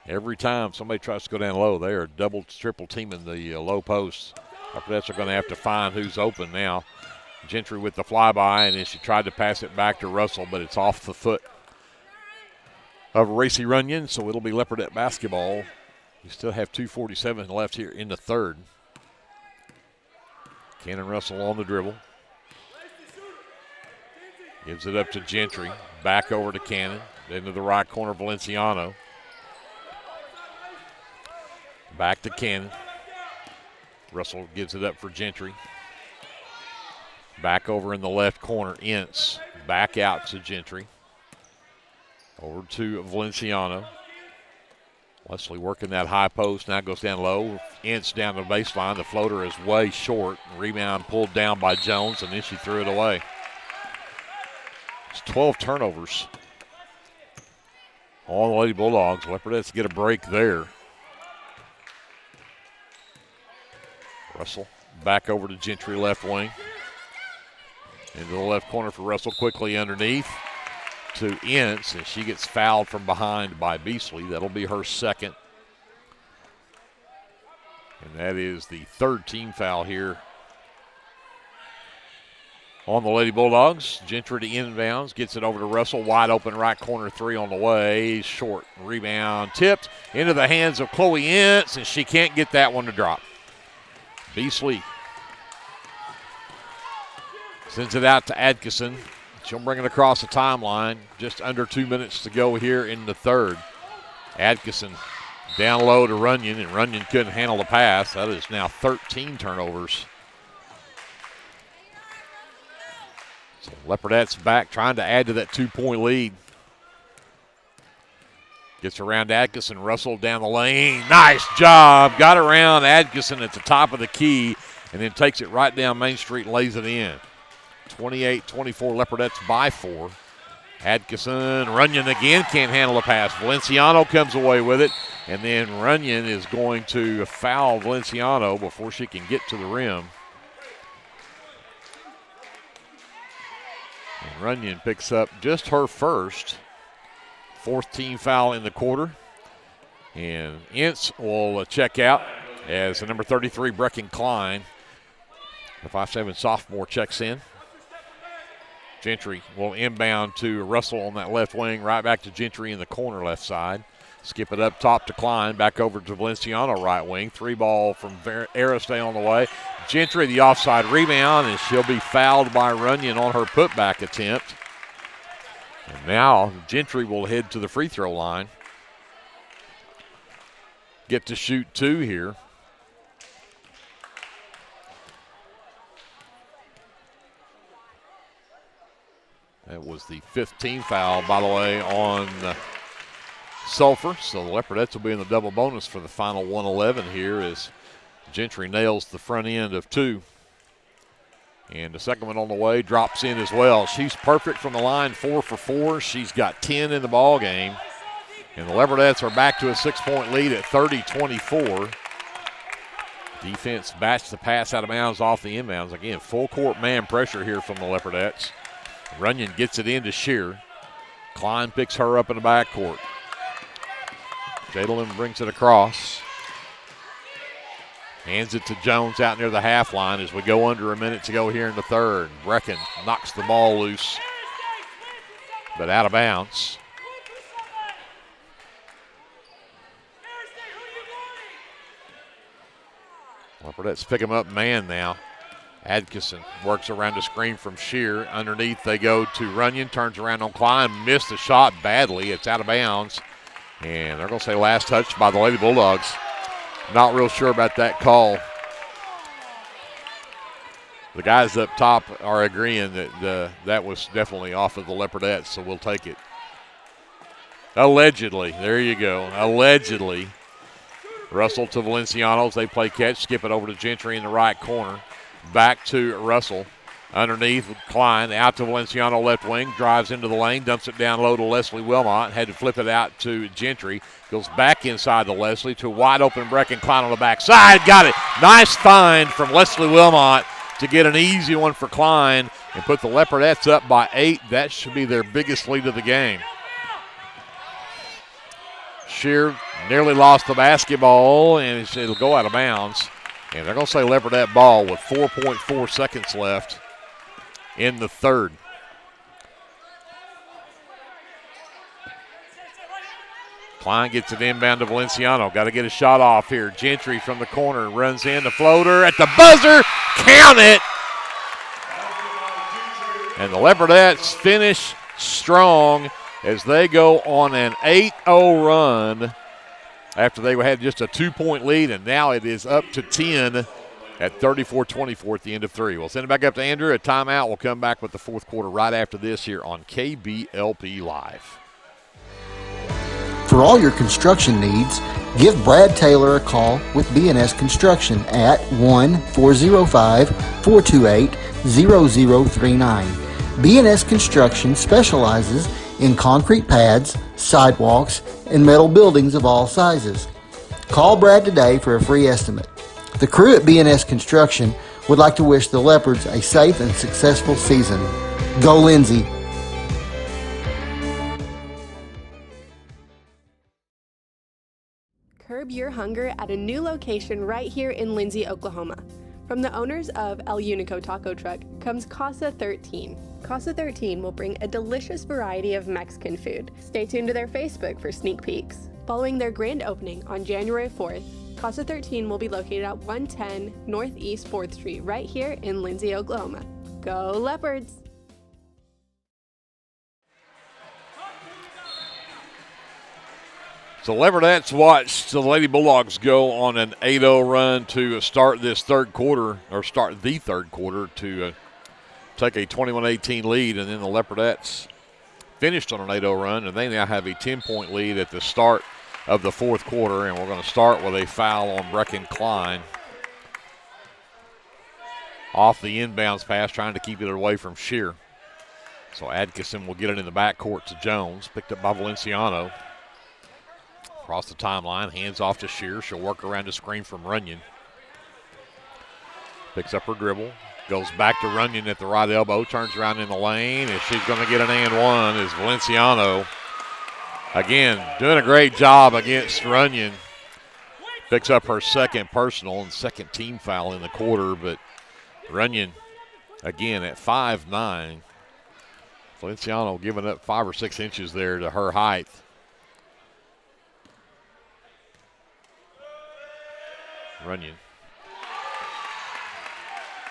Every time somebody tries to go down low, they are double, triple teaming the low posts. Leopardettes are going to have to find who's open now. Gentry with the flyby, and then she tried to pass it back to Russell, but it's off the foot of Racy Runyon, so it'll be Leopardette basketball. You still have 2:47 left here in the third. Cannon Russell on the dribble. Gives it up to Gentry. Back over to Cannon. Into the right corner, Valenciano. Back to Cannon. Russell gives it up for Gentry. Back over in the left corner, Ince. Back out to Gentry. Over to Valenciano. Leslie working that high post. Now goes down low. Ince down the baseline. The floater is way short. Rebound pulled down by Jones, and then she threw it away. It's 12 turnovers on the Lady Bulldogs. Leopardettes get a break there. Russell back over to Gentry, left wing. Into the left corner for Russell, quickly underneath to Ince, and she gets fouled from behind by Beasley. That'll be her second. And that is the third team foul here on the Lady Bulldogs. Gentry to inbounds, gets it over to Russell. Wide open right corner three on the way. Short rebound tipped into the hands of Chloe Ince, and she can't get that one to drop. Beasley sends it out to Atkinson. She'll bring it across the timeline. Just under 2 minutes to go here in the third. Atkinson down low to Runyon, and Runyon couldn't handle the pass. That is now 13 turnovers. So Leopardettes back trying to add to that 2-point lead. Gets around Atkinson. Russell down the lane. Nice job. Got around Atkinson at the top of the key and then takes it right down Main Street and lays it in. 28-24, Leopardettes by 4. Atkinson, Runyon again can't handle the pass. Valenciano comes away with it, and then Runyon is going to foul Valenciano before she can get to the rim. And Runyon picks up just her first. 4th team foul in the quarter. And Ince will check out as the number 33, Brecken Klein, the 5'7" sophomore, checks in. Gentry will inbound to Russell on that left wing, right back to Gentry in the corner left side. Skip it up top to Klein, back over to Valenciano right wing. 3-ball from Aristay on the way. Gentry the offside rebound, and she'll be fouled by Runyon on her putback attempt. And now Gentry will head to the free throw line. Get to shoot 2 here. That was the 5th team foul, by the way, on Sulphur. So the Leopardettes will be in the double bonus for the final 111 here as Gentry nails the front end of 2. And the second one on the way drops in as well. She's perfect from the line, 4 for 4. She's got 10 in the ball game. And the Leopardettes are back to a 6-point lead at 30-24. Defense bats the pass out of bounds off the inbounds. Again, full court man pressure here from the Leopardettes. Runyon gets it into Shear. Klein picks her up in the backcourt. Jadalyn brings it across. Hands it to Jones out near the half line as we go under a minute to go here in the third. Brecken knocks the ball loose, but out of bounds. Leopardettes pick him up man now. Atkinson works around the screen from Shear. Underneath they go to Runyon, turns around on Klein, missed the shot badly. It's out of bounds. And they're going to say last touch by the Lady Bulldogs. Not real sure about that call. The guys up top are agreeing that that was definitely off of the Leopardettes, so we'll take it. Allegedly. There you go. Allegedly. Russell to Valencianos. They play catch. Skip it over to Gentry in the right corner. Back to Russell. Underneath with Klein. Out to Valenciano left wing. Drives into the lane. Dumps it down low to Leslie Wilmot. Had to flip it out to Gentry. Goes back inside to Leslie to a wide open Brecken Klein on the backside. Got it. Nice find from Leslie Wilmot to get an easy one for Klein and put the Leopardettes up by 8. That should be their biggest lead of the game. Shear nearly lost the basketball, and it'll go out of bounds. And they're going to say Leopardette ball with 4.4 seconds left in the third. Klein gets it inbound to Valenciano. Got to get a shot off here. Gentry from the corner runs in the floater at the buzzer. Count it! And the Leopardettes finish strong as they go on an 8-0 run after they had just a 2-point lead, and now it is up to 10 at 34-24 at the end of 3. We'll send it back up to Andrew. A timeout. We'll come back with the fourth quarter right after this here on KBLP Live. For all your construction needs, give Brad Taylor a call with B&S Construction at 1-405-428-0039. B&S Construction specializes in concrete pads, sidewalks, and metal buildings of all sizes. Call Brad today for a free estimate. The crew at B&S Construction would like to wish the Leopards a safe and successful season. Go Lindsay! Curb your hunger at a new location right here in Lindsay, Oklahoma. From the owners of El Unico Taco Truck comes Casa 13. Casa 13 will bring a delicious variety of Mexican food. Stay tuned to their Facebook for sneak peeks. Following their grand opening on January 4th, Casa 13 will be located at 110 Northeast 4th Street right here in Lindsay, Oklahoma. Go Leopards! So Leopardettes watched the Lady Bulldogs go on an 8-0 run to start this third quarter, or start the third quarter to take a 21-18 lead, and then the Leopardettes finished on an 8-0 run, and they now have a 10-point lead at the start of the fourth quarter, and we're going to start with a foul on Brecken Klein. Off the inbounds pass, trying to keep it away from Shear. So Adkison will get it in the backcourt to Jones, picked up by Valenciano. Across the timeline, hands off to Shear. She'll work around a screen from Runyon. Picks up her dribble, goes back to Runyon at the right elbow, turns around in the lane, and she's going to get an and one as Valenciano, again, doing a great job against Runyon. Picks up her second personal and second team foul in the quarter, but Runyon, again, at 5'9". Valenciano giving up 5 or 6 inches there to her height. Runyon.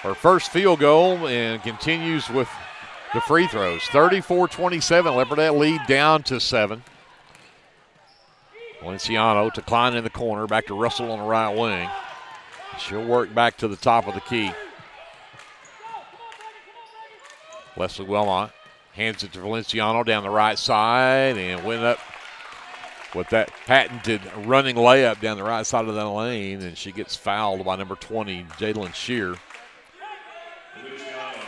Her first field goal and continues with the free throws. 34-27, Leopardette lead down to 7. Valenciano to Klein in the corner, back to Russell on the right wing. She'll work back to the top of the key. Leslie Wilmot hands it to Valenciano down the right side and went up with that patented running layup down the right side of that lane, and she gets fouled by number 20, Jalen Shear.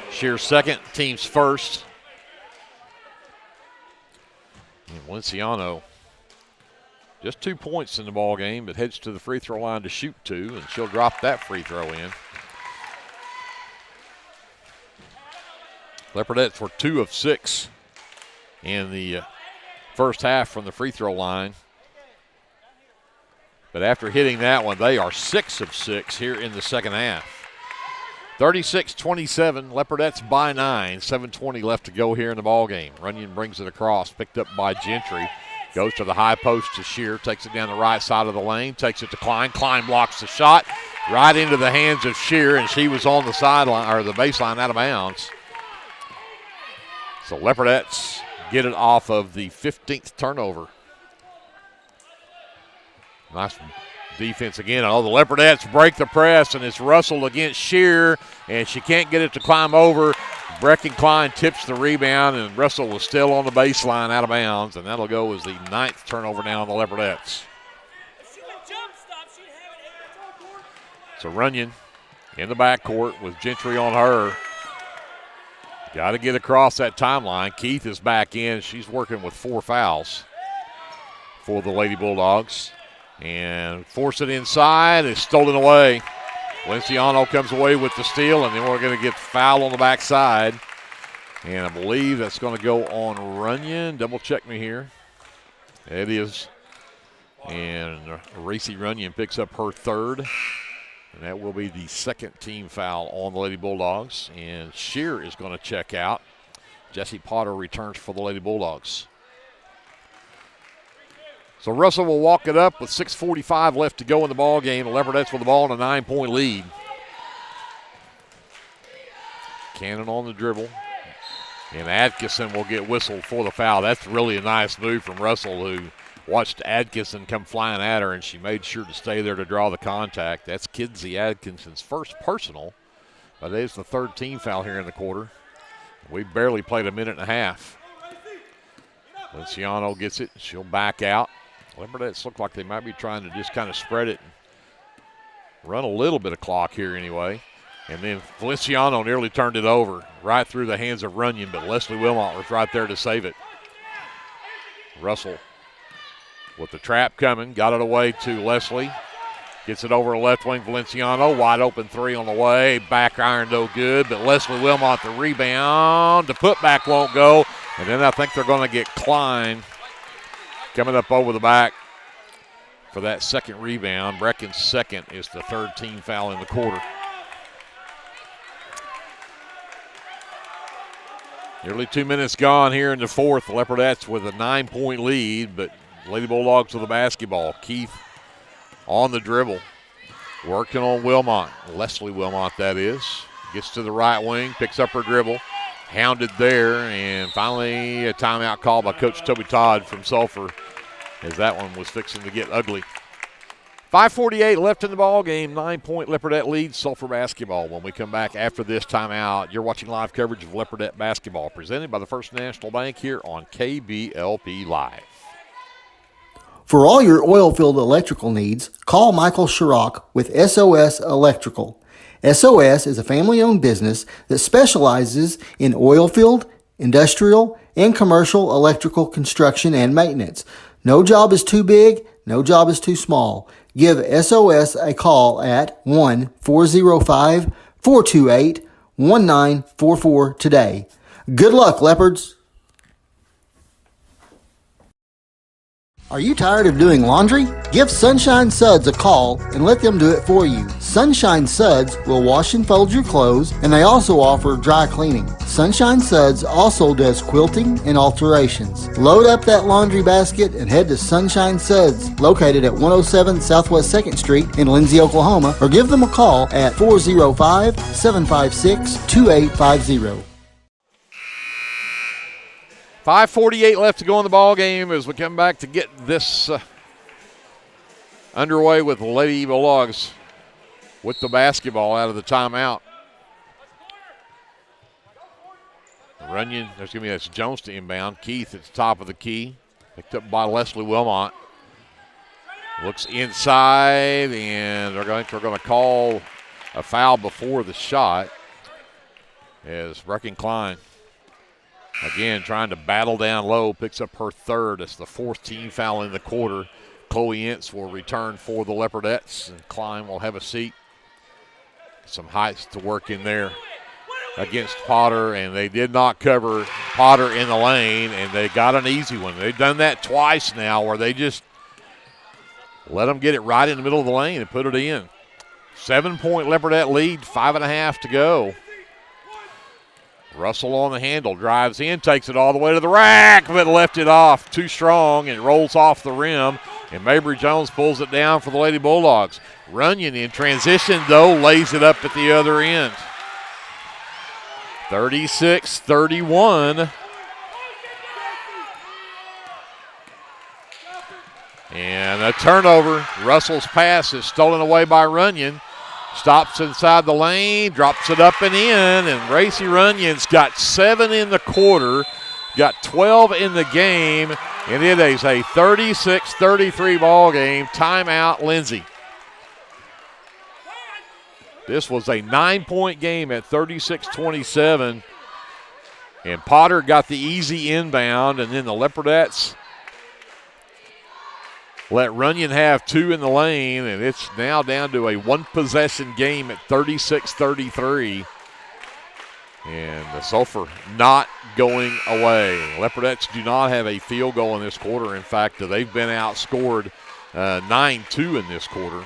Shear's second, team's first. And Valenciano, just 2 points in the ball game, but heads to the free throw line to shoot 2, and she'll drop that free throw in. Leopardettes were 2 of 6 in the first half from the free throw line. But after hitting that one, they are 6 of 6 here in the second half. 36-27, Leopardettes by 9. 7:20 left to go here in the ball game. Runyon brings it across, picked up by Gentry. Goes to the high post to Shear, takes it down the right side of the lane, takes it to Klein. Klein blocks the shot right into the hands of Shear, and she was on the sideline, or the baseline, out of bounds. So Leopardettes get it off of the 15th turnover. Nice defense again. Oh, the Leopardettes break the press, and it's Russell against Shear, and she can't get it to climb over. Brecken Klein tips the rebound, and Russell was still on the baseline out of bounds, and that'll go as the 9th turnover now on the Leopardettes. So Runyon in the backcourt with Gentry on her. Got to get across that timeline. Keith is back in. She's working with 4 fouls for the Lady Bulldogs. And force it inside. It's stolen away. Valenciano comes away with the steal, and then we're going to get foul on the backside. And I believe that's going to go on Runyon. Double check me here. It is. And Racy Runyon picks up her 3rd. And that will be the 2nd team foul on the Lady Bulldogs. And Shear is going to check out. Jesse Potter returns for the Lady Bulldogs. So Russell will walk it up with 6:45 left to go in the ball game. The Leopardettes with the ball in a 9-point lead. Cannon on the dribble. And Atkinson will get whistled for the foul. That's really a nice move from Russell, who watched Atkinson come flying at her, and she made sure to stay there to draw the contact. That's Kinsey Atkinson's first personal, but it is the 3rd team foul here in the quarter. We barely played a minute and a half. Valenciano gets it. She'll back out. Leopardettes look like they might be trying to just kind of spread it and run a little bit of clock here anyway. And then Valenciano nearly turned it over right through the hands of Runyon, but Leslie Wilmot was right there to save it. Russell with the trap coming, got it away to Leslie. Gets it over to left wing, Valenciano. Wide open 3 on the way. Back iron no good, but Leslie Wilmot the rebound. The putback won't go. And then I think they're going to get Klein coming up over the back for that 2nd rebound. Brecken's 2nd is the 3rd team foul in the quarter. Nearly 2 minutes gone here in the 4th. The Leopardettes with a 9-point lead, but Lady Bulldogs with the basketball. Keith on the dribble, working on Wilmot. Leslie Wilmot, that is. Gets to the right wing, picks up her dribble. Hounded there, and finally a timeout call by Coach Toby Todd from Sulphur, as that one was fixing to get ugly. 5:48 left in the ball game. 9-point Leopardette lead, Sulphur basketball. When we come back after this timeout, you're watching live coverage of Leopardette basketball, presented by the First National Bank here on KBLP Live. For all your oil-filled electrical needs, call Michael Sharrock with SOS Electrical. SOS is a family-owned business that specializes in oil-filled, industrial, and commercial electrical construction and maintenance. No job is too big, no job is too small. Give SOS a call at 1-405-428-1944 today. Good luck, Leopards! Are you tired of doing laundry? Give Sunshine Suds a call and let them do it for you. Sunshine Suds will wash and fold your clothes, and they also offer dry cleaning. Sunshine Suds also does quilting and alterations. Load up that laundry basket and head to Sunshine Suds, located at 107 Southwest 2nd Street in Lindsay, Oklahoma, or give them a call at 405-756-2850. 5:48 left to go in the ball game as we come back to get this underway with the Lady Bulldogs with the basketball out of the timeout. Runyon, there's going to be that's Jones to inbound. Keith at the top of the key, picked up by Leslie Wilmot. Looks inside, and they're going to call a foul before the shot as Brecken Klein again trying to battle down low, picks up her 3rd. It's the 4th team foul in the quarter. Chloe Ince will return for the Leopardettes, and Klein will have a seat. Some heights to work in there against Potter, and they did not cover Potter in the lane, and they got an easy one. They've done that twice now where they just let them get it right in the middle of the lane and put it in. 7-point Leopardette lead, 5.5 to go. Russell on the handle, drives in, takes it all the way to the rack, but left it off too strong, and it rolls off the rim, and Mabry Jones pulls it down for the Lady Bulldogs. Runyon in transition, though, lays it up at the other end. 36-31. And a turnover. Russell's pass is stolen away by Runyon. Stops inside the lane, drops it up and in, and Racy Runyon's got 7 in the quarter, got 12 in the game, and it is a 36-33 ball game. Timeout, Lindsay. This was a 9-point game at 36-27, and Potter got the easy inbound, and then the Leopardettes let Runyon have 2 in the lane, and it's now down to a one-possession game at 36-33. And the Sulphur not going away. Leopardettes do not have a field goal in this quarter. In fact, they've been outscored 9-2 in this quarter.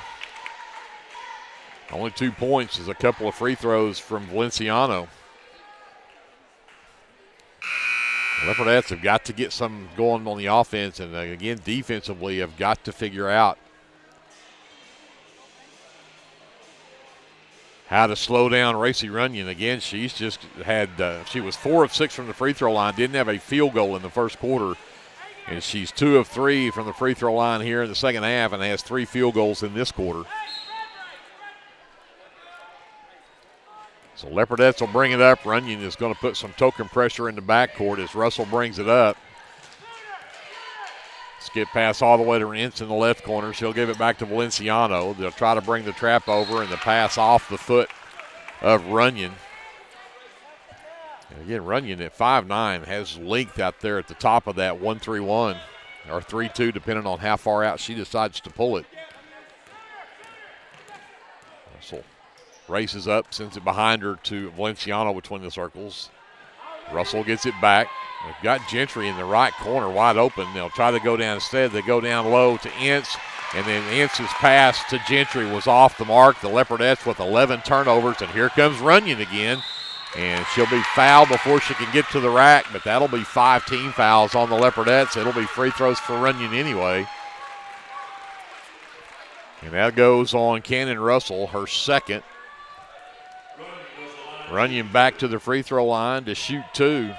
Only 2 points is a couple of free throws from Valenciano. Leopardettes have got to get some going on the offense, and again, defensively have got to figure out how to slow down Racy Runyon. Again, she's just had, she was 4 of 6 from the free throw line, didn't have a field goal in the first quarter, and she's 2 of 3 from the free throw line here in the second half and has 3 field goals in this quarter. So Leopardettes will bring it up. Runyon is going to put some token pressure in the backcourt as Russell brings it up. Skip pass all the way to Ince in the left corner. She'll give it back to Valenciano. They'll try to bring the trap over, and the pass off the foot of Runyon. And again, Runyon at 5'9" has length out there at the top of that 1-3-1 or 3-2, depending on how far out she decides to pull it. Russell races up, sends it behind her to Valenciano between the circles. Russell gets it back. They've got Gentry in the right corner wide open. They'll try to go down instead. They go down low to Ince, and then Ince's pass to Gentry was off the mark. The Leopardettes with 11 turnovers, and here comes Runyon again. And she'll be fouled before she can get to the rack, but that'll be 5 team fouls on the Leopardettes. It'll be free throws for Runyon anyway. And that goes on Cannon Russell, her second. Runyon back to the free throw line to shoot 2.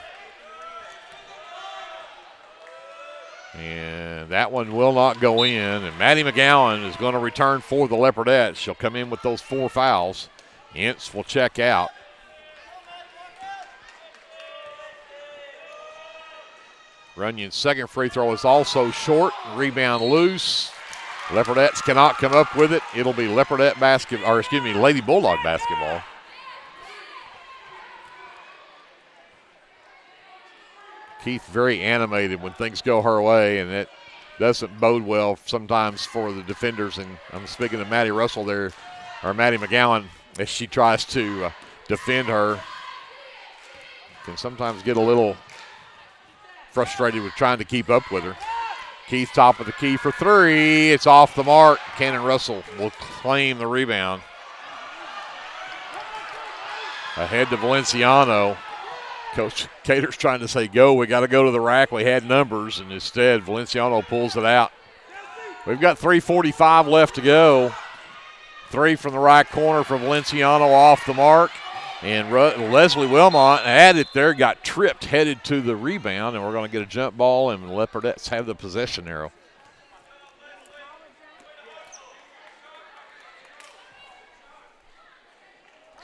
And that one will not go in. And Maddie McGowan is going to return for the Leopardettes. She'll come in with those 4 fouls. Ince will check out. Runyon's second free throw is also short. Rebound loose. Leopardettes cannot come up with it. It'll be Leopardette basketball, or excuse me, Lady Bulldog basketball. Keith very animated when things go her way, and it doesn't bode well sometimes for the defenders. And I'm speaking to Maddie Russell there, or Maddie McGowan, as she tries to defend her. Can sometimes get a little frustrated with trying to keep up with her. Keith top of the key for 3. It's off the mark. Cannon Russell will claim the rebound. Ahead to Valenciano. Coach Cater's trying to say, go. We got to go to the rack. We had numbers, and instead Valenciano pulls it out. We've got 3:45 left to go. 3 from the right corner from Valenciano off the mark. And Leslie Wilmot had it there, got tripped, headed to the rebound, and we're going to get a jump ball, and the Leopardettes have the possession arrow.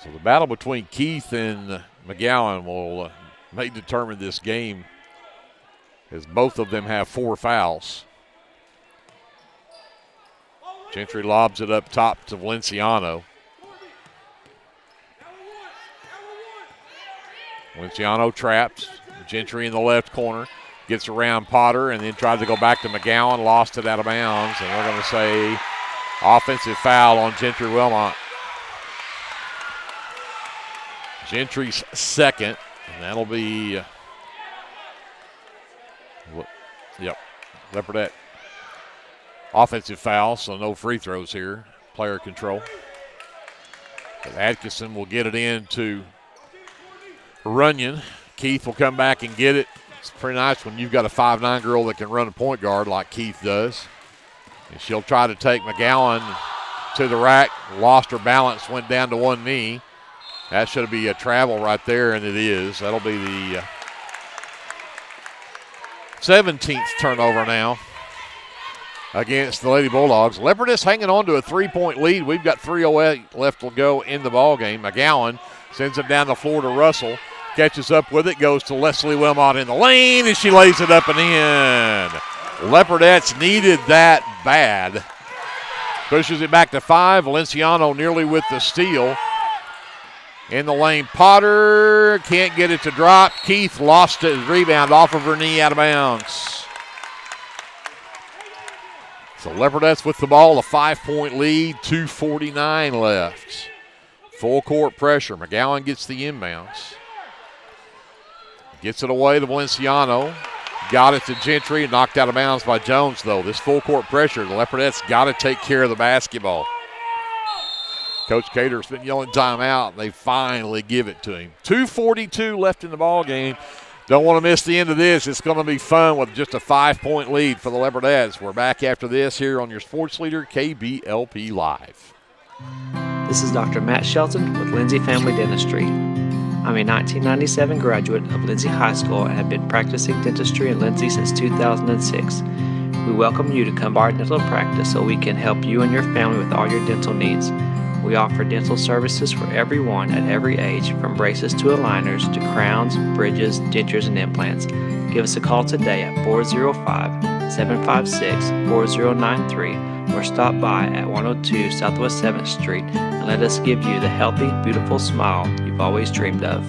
So the battle between Keith and McGowan may determine this game, as both of them have 4 fouls. Gentry lobs it up top to Valenciano. Valenciano traps. Gentry in the left corner. Gets around Potter and then tries to go back to McGowan. Lost it out of bounds. And we're going to say offensive foul on Gentry Wilmot. Gentry's second. And that'll be, Leopardette. Offensive foul, so no free throws here. Player control. But Atkinson will get it into Runyon. Keith will come back and get it. It's pretty nice when you've got a 5'9" girl that can run a point guard like Keith does. And she'll try to take McGowan to the rack. Lost her balance, went down to one knee. That should be a travel right there, and it is. That'll be the 17th turnover now. against the Lady Bulldogs. Leopardettes hanging on to a 3-point lead. We've got 3:08 left to go in the ball game. McGowan sends it down the floor to Russell. Catches up with it, goes to Leslie Wilmot in the lane, and she lays it up and in. Leopardettes needed that bad. Pushes it back to 5. Valenciano nearly with the steal. In the lane, Potter can't get it to drop. Keith lost it. Rebound off of her knee, out of bounds. So Leopardettes with the ball, a 5-point lead, 2:49 left. Full court pressure. McGowan gets the inbounds. Gets it away to Valenciano. Got it to Gentry, knocked out of bounds by Jones, though. This full court pressure, the Leopardettes got to take care of the basketball. Coach Cater's been yelling timeout. They finally give it to him. 2:42 left in the ball game. Don't want to miss the end of this. It's going to be fun with just a 5-point lead for the Leopardettes. We're back after this here on your sports leader, KBLP Live. This is Dr. Matt Shelton with Lindsay Family Dentistry. I'm a 1997 graduate of Lindsay High School and have been practicing dentistry in Lindsay since 2006. We welcome you to come to our dental practice so we can help you and your family with all your dental needs. We offer dental services for everyone at every age, from braces to aligners to crowns, bridges, dentures, and implants. Give us a call today at 405-756-4093 or stop by at 102 Southwest 7th Street and let us give you the healthy, beautiful smile you've always dreamed of.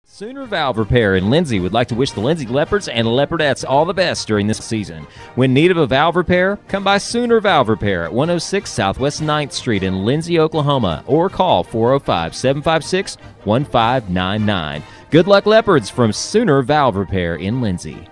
Sooner Valve Repair in Lindsay would like to wish the Lindsay Leopards and Leopardettes all the best during this season. When in need of a valve repair, come by Sooner Valve Repair at 106 Southwest 9th Street in Lindsay, Oklahoma, or call 405-756-1599. Good luck, Leopards, from Sooner Valve Repair in Lindsay.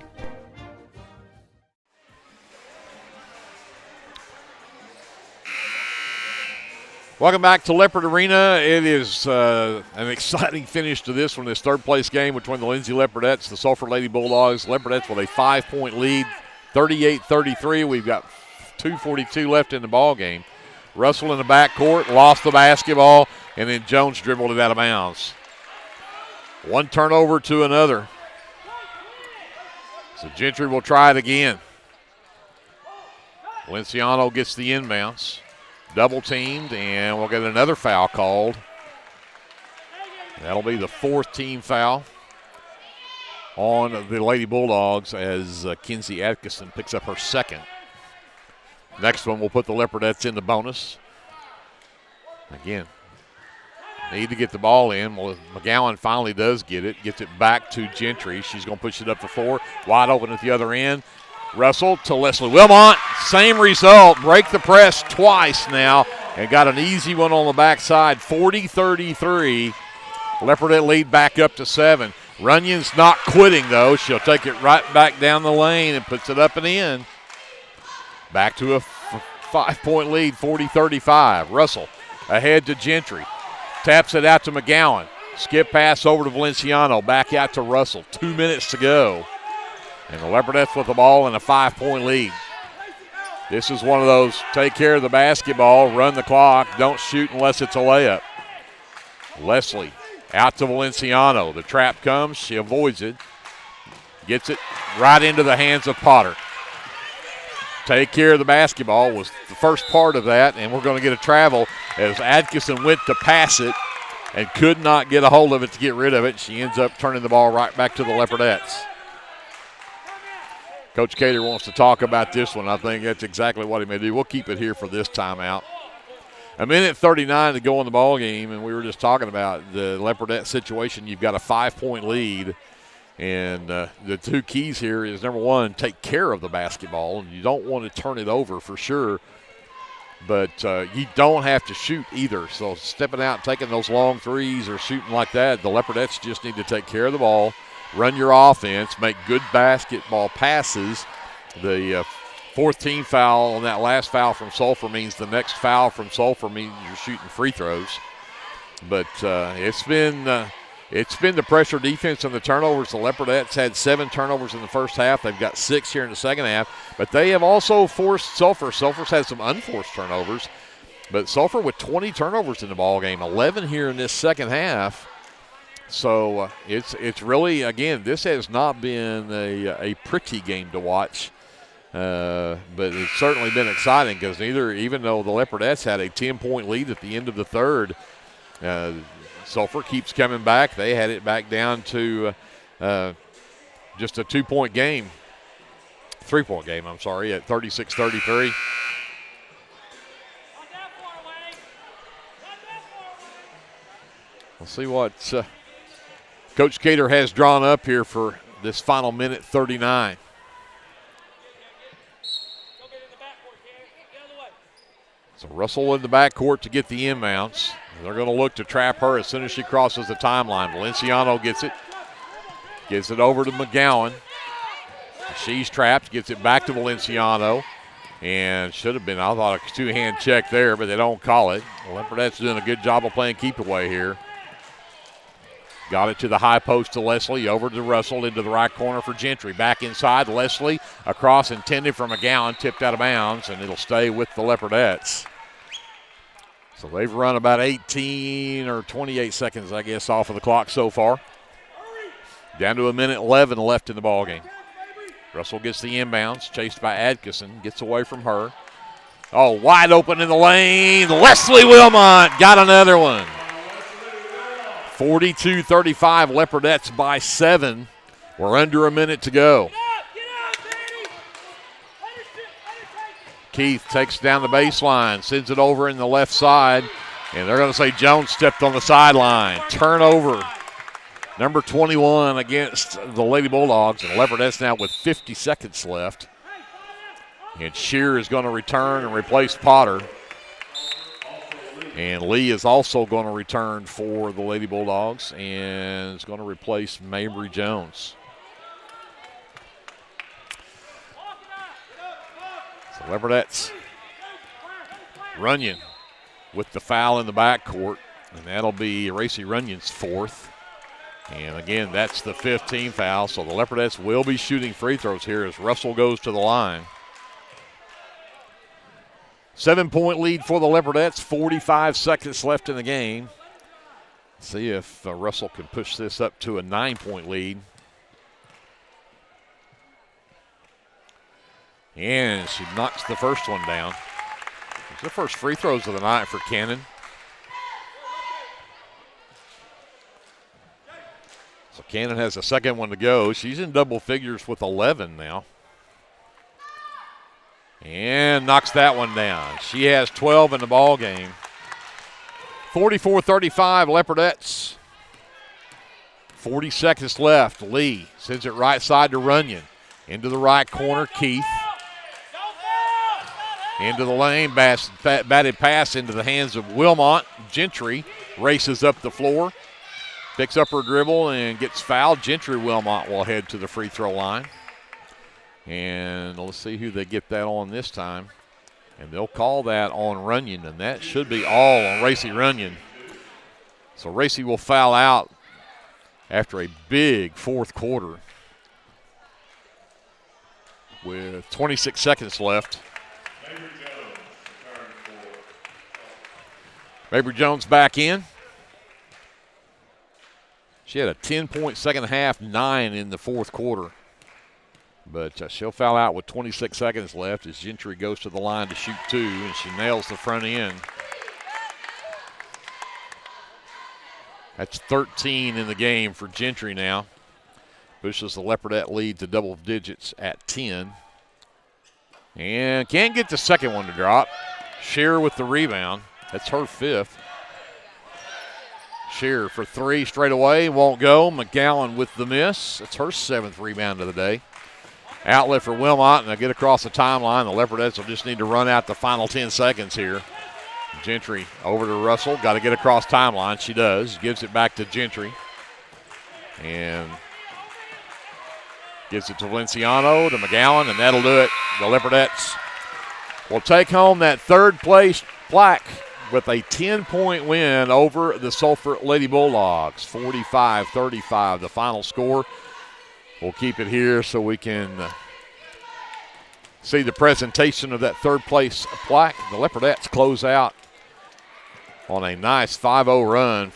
Welcome back to Leopard Arena. It is an exciting finish to this one, this third-place game between the Lindsay Leopardettes, the Sulphur Lady Bulldogs. Leopardettes with a 5-point lead, 38-33. We've got 2:42 left in the ball game. Russell in the backcourt, lost the basketball, and then Jones dribbled it out of bounds. One turnover to another. So Gentry will try it again. Valenciano gets the inbounds. Double teamed, and we'll get another foul called. That'll be the 4th team foul on the Lady Bulldogs as Kinsey Atkinson picks up her 2nd. Next one will put the Leopardettes in the bonus. Again, need to get the ball in. Well, McGowan finally does get it, gets it back to Gentry. She's going to push it up the floor, wide open at the other end. Russell to Leslie Wilmot. Same result. Break the press twice now and got an easy one on the backside. 40-33. Leopardette lead back up to 7. Runyon's not quitting, though. She'll take it right back down the lane and puts it up and in. Back to a 5-point lead, 40-35. Russell ahead to Gentry. Taps it out to McGowan. Skip pass over to Valenciano. Back out to Russell. 2 minutes to go. And the Leopardettes with the ball in a 5-point lead. This is one of those take care of the basketball, run the clock, don't shoot unless it's a layup. Leslie out to Valenciano. The trap comes. She avoids it. Gets it right into the hands of Potter. Take care of the basketball was the first part of that, and we're going to get a travel as Atkinson went to pass it and could not get a hold of it to get rid of it. She ends up turning the ball right back to the Leopardettes. Coach Cater wants to talk about this one. I think that's exactly what he may do. We'll keep it here for this timeout. 1:39 to go in the ball game, and we were just talking about the Leopardette situation. You've got a 5-point lead, and the two keys here is, number one, take care of the basketball. You don't want to turn it over for sure, but you don't have to shoot either. So stepping out and taking those long threes or shooting like that, the Leopardettes just need to take care of the ball. Run your offense, make good basketball passes. The 4th team foul on that last foul from Sulphur means the next foul from Sulphur means you're shooting free throws. But it's been the pressure defense and the turnovers. The Leopardettes had 7 turnovers in the first half. They've got 6 here in the second half. But they have also forced Sulphur. Sulphur's had some unforced turnovers. But Sulphur with 20 turnovers in the ball game, 11 here in this second half. So it's really, again, this has not been a pretty game to watch. But it's certainly been exciting because even though the Leopardettes had a 10-point lead at the end of the third, Sulphur keeps coming back. They had it back down to just a 3-point game, at 36-33. We'll see what Coach Cater has drawn up here for this final minute 39. So Russell in the backcourt to get the inbounds. They're going to look to trap her as soon as she crosses the timeline. Valenciano gets it over to McGowan. She's trapped, gets it back to Valenciano. And should have been, I thought, a two-hand check there, but they don't call it. The Leopardettes doing a good job of playing keep away here. Got it to the high post to Leslie, over to Russell, into the right corner for Gentry. Back inside, Leslie, across, intended for McGowan, tipped out of bounds, and it'll stay with the Leopardettes. So they've run about 18 or 28 seconds, I guess, off of the clock so far. Down to 1:11 left in the ballgame. Russell gets the inbounds, chased by Atkinson, gets away from her. Oh, wide open in the lane. Leslie Wilmot got another one. 42-35, Leopardettes by 7. We're under a minute to go. Keith takes down the baseline, sends it over in the left side, and they're going to say Jones stepped on the sideline. Turnover, number 21 against the Lady Bulldogs, and Leopardettes now with 50 seconds left. And Shear is going to return and replace Potter. And Lee is also going to return for the Lady Bulldogs and is going to replace Mabry Jones. So Leopardettes, Runyon with the foul in the backcourt, and that'll be Racy Runyon's 4th. And again, that's the 15th foul, so the Leopardettes will be shooting free throws here as Russell goes to the line. 7-point lead for the Leopardettes, 45 seconds left in the game. See if Russell can push this up to a 9-point lead. And she knocks the first one down. It's the first free throws of the night for Cannon. So Cannon has a second one to go. She's in double figures with 11 now. And knocks that one down. She has 12 in the ball game. 44-35, Leopardettes. 40 seconds left. Lee sends it right side to Runyon. Into the right corner, Keith. Into the lane, batted pass into the hands of Wilmot. Gentry races up the floor. Picks up her dribble and gets fouled. Gentry Wilmot will head to the free throw line. And let's see who they get that on this time. And they'll call that on Runyon, and that should be all on Racy Runyon. So Racy will foul out after a big fourth quarter with 26 seconds left. Mabry Jones back in. She had a 10-point second half, 9 in the fourth quarter. But she'll foul out with 26 seconds left as Gentry goes to the line to shoot 2, and she nails the front end. That's 13 in the game for Gentry now. Pushes the Leopardette lead to double digits at 10. And can't get the second one to drop. Shearer with the rebound. That's her 5th. Shearer for 3 straight away. Won't go. McGowan with the miss. That's her 7th rebound of the day. Outlet for Wilmot, and they'll get across the timeline. The Leopardettes will just need to run out the final 10 seconds here. Gentry over to Russell. Got to get across timeline. She does. Gives it back to Gentry. And gives it to Valenciano, to McGowan, and that'll do it. The Leopardettes will take home that third place plaque with a 10-point win over the Sulphur Lady Bulldogs. 45-35, the final score. We'll keep it here so we can see the presentation of that third place plaque. The Leopardettes close out on a nice 5-0 run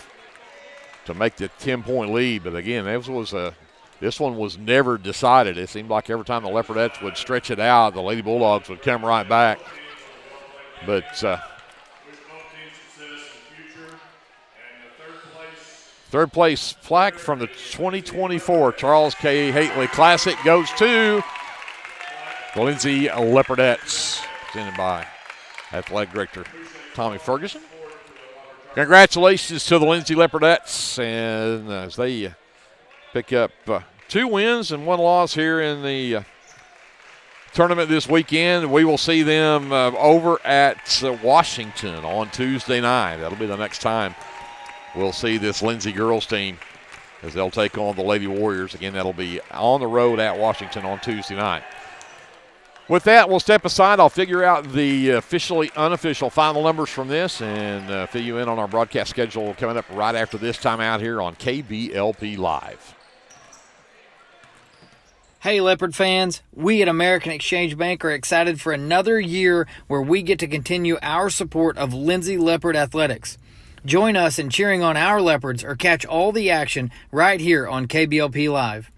to make the 10-point lead. But again, this This one was never decided. It seemed like every time the Leopardettes would stretch it out, the Lady Bulldogs would come right back. But third place plaque from the 2024 Charles K. Hately Classic goes to the Lindsay Leopardettes, presented by Athletic Director Tommy Ferguson. Congratulations to the Lindsay Leopardettes, and as they pick up 2 wins and 1 loss here in the tournament this weekend. We will see them over at Washington on Tuesday night. That'll be the next time we'll see this Lindsay girls team as they'll take on the Lady Warriors. Again, that'll be on the road at Washington on Tuesday night. With that, we'll step aside. I'll figure out the officially unofficial final numbers from this and fill you in on our broadcast schedule coming up right after this time out here on KBLP Live. Hey, Leopard fans, we at American Exchange Bank are excited for another year where we get to continue our support of Lindsay Leopard Athletics. Join us in cheering on our Leopards or catch all the action right here on KBLP Live.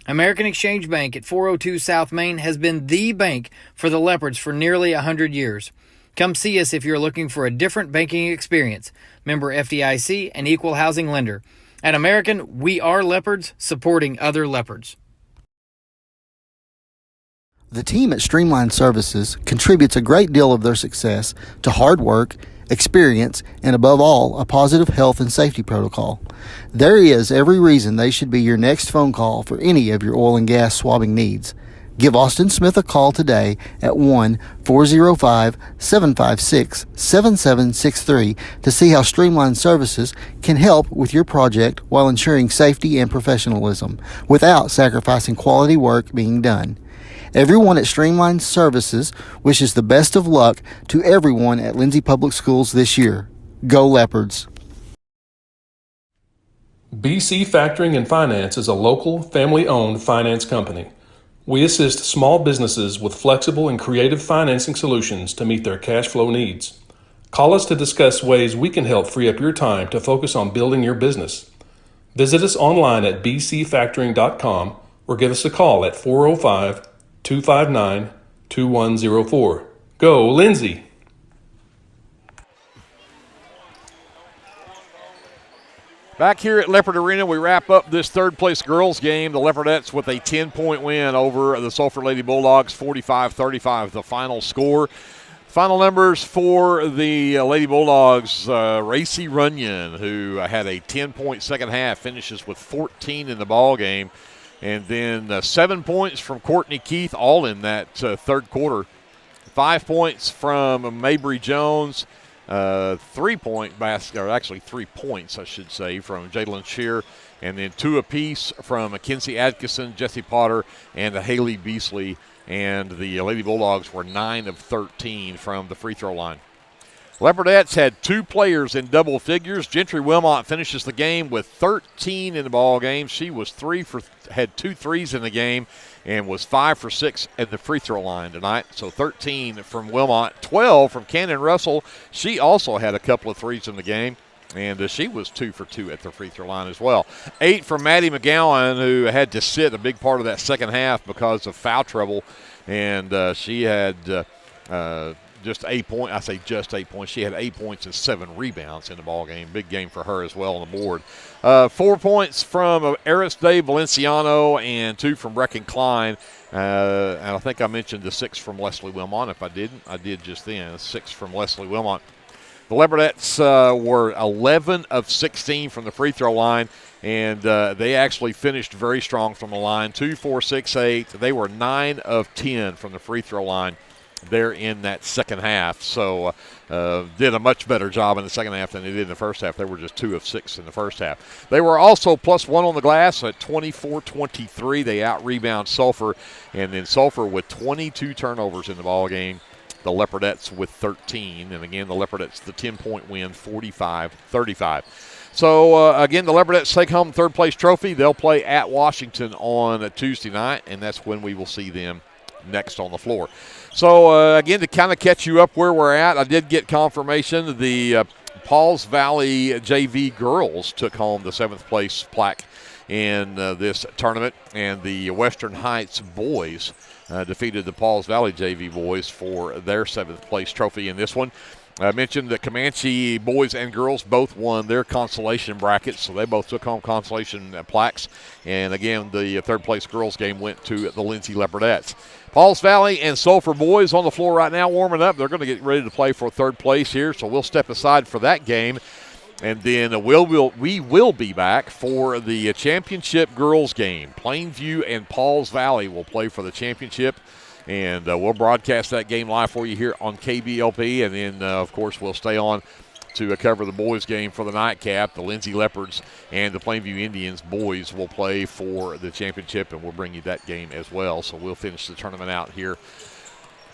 American Exchange Bank at 402 South Main has been the bank for the Leopards for nearly 100 years. Come see us if you're looking for a different banking experience. Member FDIC and equal housing lender. At American, we are Leopards supporting other Leopards. The team at Streamline Services contributes a great deal of their success to hard work, experience, and above all, a positive health and safety protocol. There is every reason they should be your next phone call for any of your oil and gas swabbing needs. Give Austin Smith a call today at 1-405-756-7763 to see how Streamline Services can help with your project while ensuring safety and professionalism without sacrificing quality work being done. Everyone at Streamline Services wishes the best of luck to everyone at Lindsay Public Schools this year. Go Leopards! BC Factoring and Finance is a local, family-owned finance company. We assist small businesses with flexible and creative financing solutions to meet their cash flow needs. Call us to discuss ways we can help free up your time to focus on building your business. Visit us online at bcfactoring.com or give us a call at 405-259-2104. Go, Lindsay! Back here at Leopard Arena, we wrap up this third-place girls game. The Leopardettes with a 10-point win over the Sulphur Lady Bulldogs, 45-35, the final score. Final numbers for the Lady Bulldogs, Racy Runyon, who had a 10-point second half, finishes with 14 in the ball game. And then 7 points from Courtney Keith, all in that third quarter. 5 points from Mabry Jones. 3-point basket, or actually 3 points, I should say, from Jalen Shear. And then 2 apiece from Mackenzie Atkinson, Jesse Potter, and Haley Beasley. And the Lady Bulldogs were 9 of 13 from the free throw line. Leopardettes had 2 players in double figures. Gentry Wilmot finishes the game with 13 in the ball game. She was had 2 threes in the game and was 5 for 6 at the free throw line tonight. So 13 from Wilmot, 12 from Cannon Russell. She also had a couple of threes in the game, and she was 2 for 2 at the free throw line as well. 8 from Maddie McGowan, who had to sit a big part of that second half because of foul trouble, and she had just 8 points. I say just 8 points. She had 8 points and 7 rebounds in the ball game. Big game for her as well on the board. 4 points from Eris Day Valenciano and 2 from Brecken Klein. And I think I mentioned the 6 from Leslie Wilmot. If I didn't, I did just then. 6 from Leslie Wilmot. The Leopardettes were 11 of 16 from the free throw line, and they actually finished very strong from the line. 2, 4, 6, 8. They were 9 of 10 from the free throw line there in that second half. So did a much better job in the second half than they did in the first half. They were just 2 of 6 in the first half. They were also +1 on the glass at 24-23. They out-rebound Sulphur, and then Sulphur with 22 turnovers in the ball game. The Leopardettes with 13. And again, the Leopardettes, the 10-point win, 45-35. So, again, the Leopardettes take home the third-place trophy. They'll play at Washington on Tuesday night, and that's when we will see them next on the floor. So, again, to kind of catch you up where we're at, I did get confirmation. The Pauls Valley JV girls took home the 7th place plaque in this tournament, and the Western Heights boys defeated the Pauls Valley JV boys for their 7th place trophy in this one. I mentioned that Comanche boys and girls both won their consolation brackets, so they both took home consolation plaques. And again, the 3rd place girls game went to the Lindsay Leopardettes. Pauls Valley and Sulphur boys on the floor right now warming up. They're going to get ready to play for 3rd place here, so we'll step aside for that game. And then we will be back for the championship girls game. Plainview and Pauls Valley will play for the championship. And we'll broadcast that game live for you here on KBLP. And then, of course, we'll stay on to cover the boys' game for the nightcap. The Lindsay Leopards and the Plainview Indians boys will play for the championship, and we'll bring you that game as well. So we'll finish the tournament out here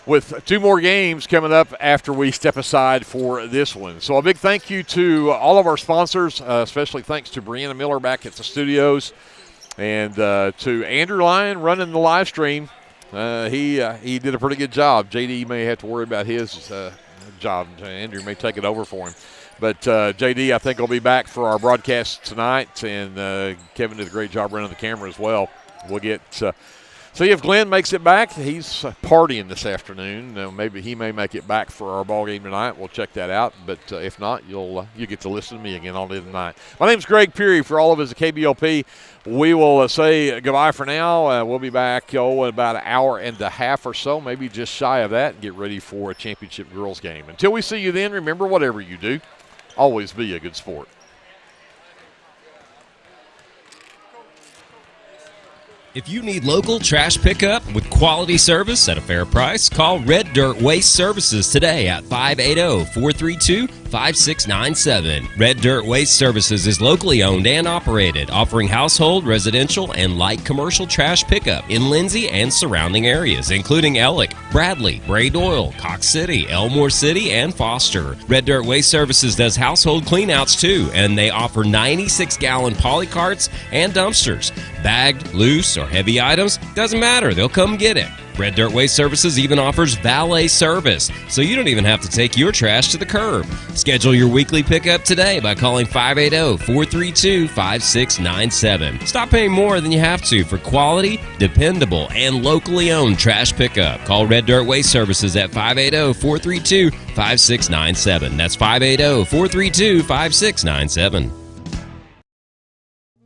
with 2 more games coming up after we step aside for this one. So a big thank you to all of our sponsors, especially thanks to Brianna Miller back at the studios, and to Andrew Lyon running the live stream. He did a pretty good job. JD may have to worry about his job. Andrew may take it over for him. But JD, I think, will be back for our broadcast tonight, and Kevin did a great job running the camera as well. We'll get see if Glenn makes it back. He's partying this afternoon. Maybe he may make it back for our ball game tonight. We'll check that out. But if not, you get to listen to me again all day tonight. My name's Greg Peary. For all of us at KBLP, we will say goodbye for now. We'll be back in about an hour and a half or so, maybe just shy of that, and get ready for a championship girls game. Until we see you then, remember, whatever you do, always be a good sport. If you need local trash pickup with quality service at a fair price, call Red Dirt Waste Services today at 580-432-5697. Red Dirt Waste Services is locally owned and operated, offering household, residential, and light commercial trash pickup in Lindsay and surrounding areas, including Ellick, Bradley, Bray Doyle, Cox City, Elmore City, and Foster. Red Dirt Waste Services does household cleanouts too, and they offer 96-gallon poly carts and dumpsters. Bagged, loose, or heavy items, doesn't matter, they'll come get it. Red Dirt Waste Services even offers valet service, so you don't even have to take your trash to the curb. Schedule your weekly pickup today by calling 580-432-5697. Stop paying more than you have to for quality, dependable, and locally owned trash pickup. Call Red Dirt Waste Services at 580-432-5697. That's 580-432-5697.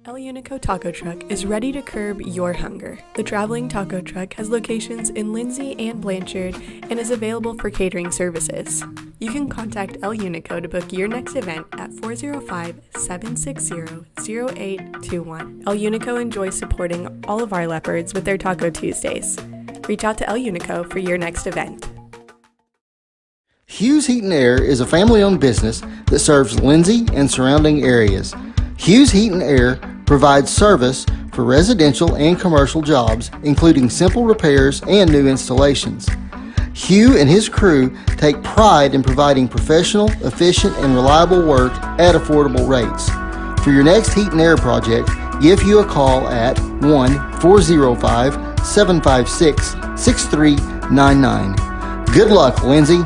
El Unico Taco Truck is ready to curb your hunger. The traveling taco truck has locations in Lindsay and Blanchard and is available for catering services. You can contact El Unico to book your next event at 405-760-0821. El Unico enjoys supporting all of our leopards with their Taco Tuesdays. Reach out to El Unico for your next event. Hughes Heat and Air is a family-owned business that serves Lindsay and surrounding areas. Hughes Heat and Air provides service for residential and commercial jobs, including simple repairs and new installations. Hugh and his crew take pride in providing professional, efficient, and reliable work at affordable rates. For your next heat and air project, give Hugh a call at 1-405-756-6399. Good luck, Lindsay.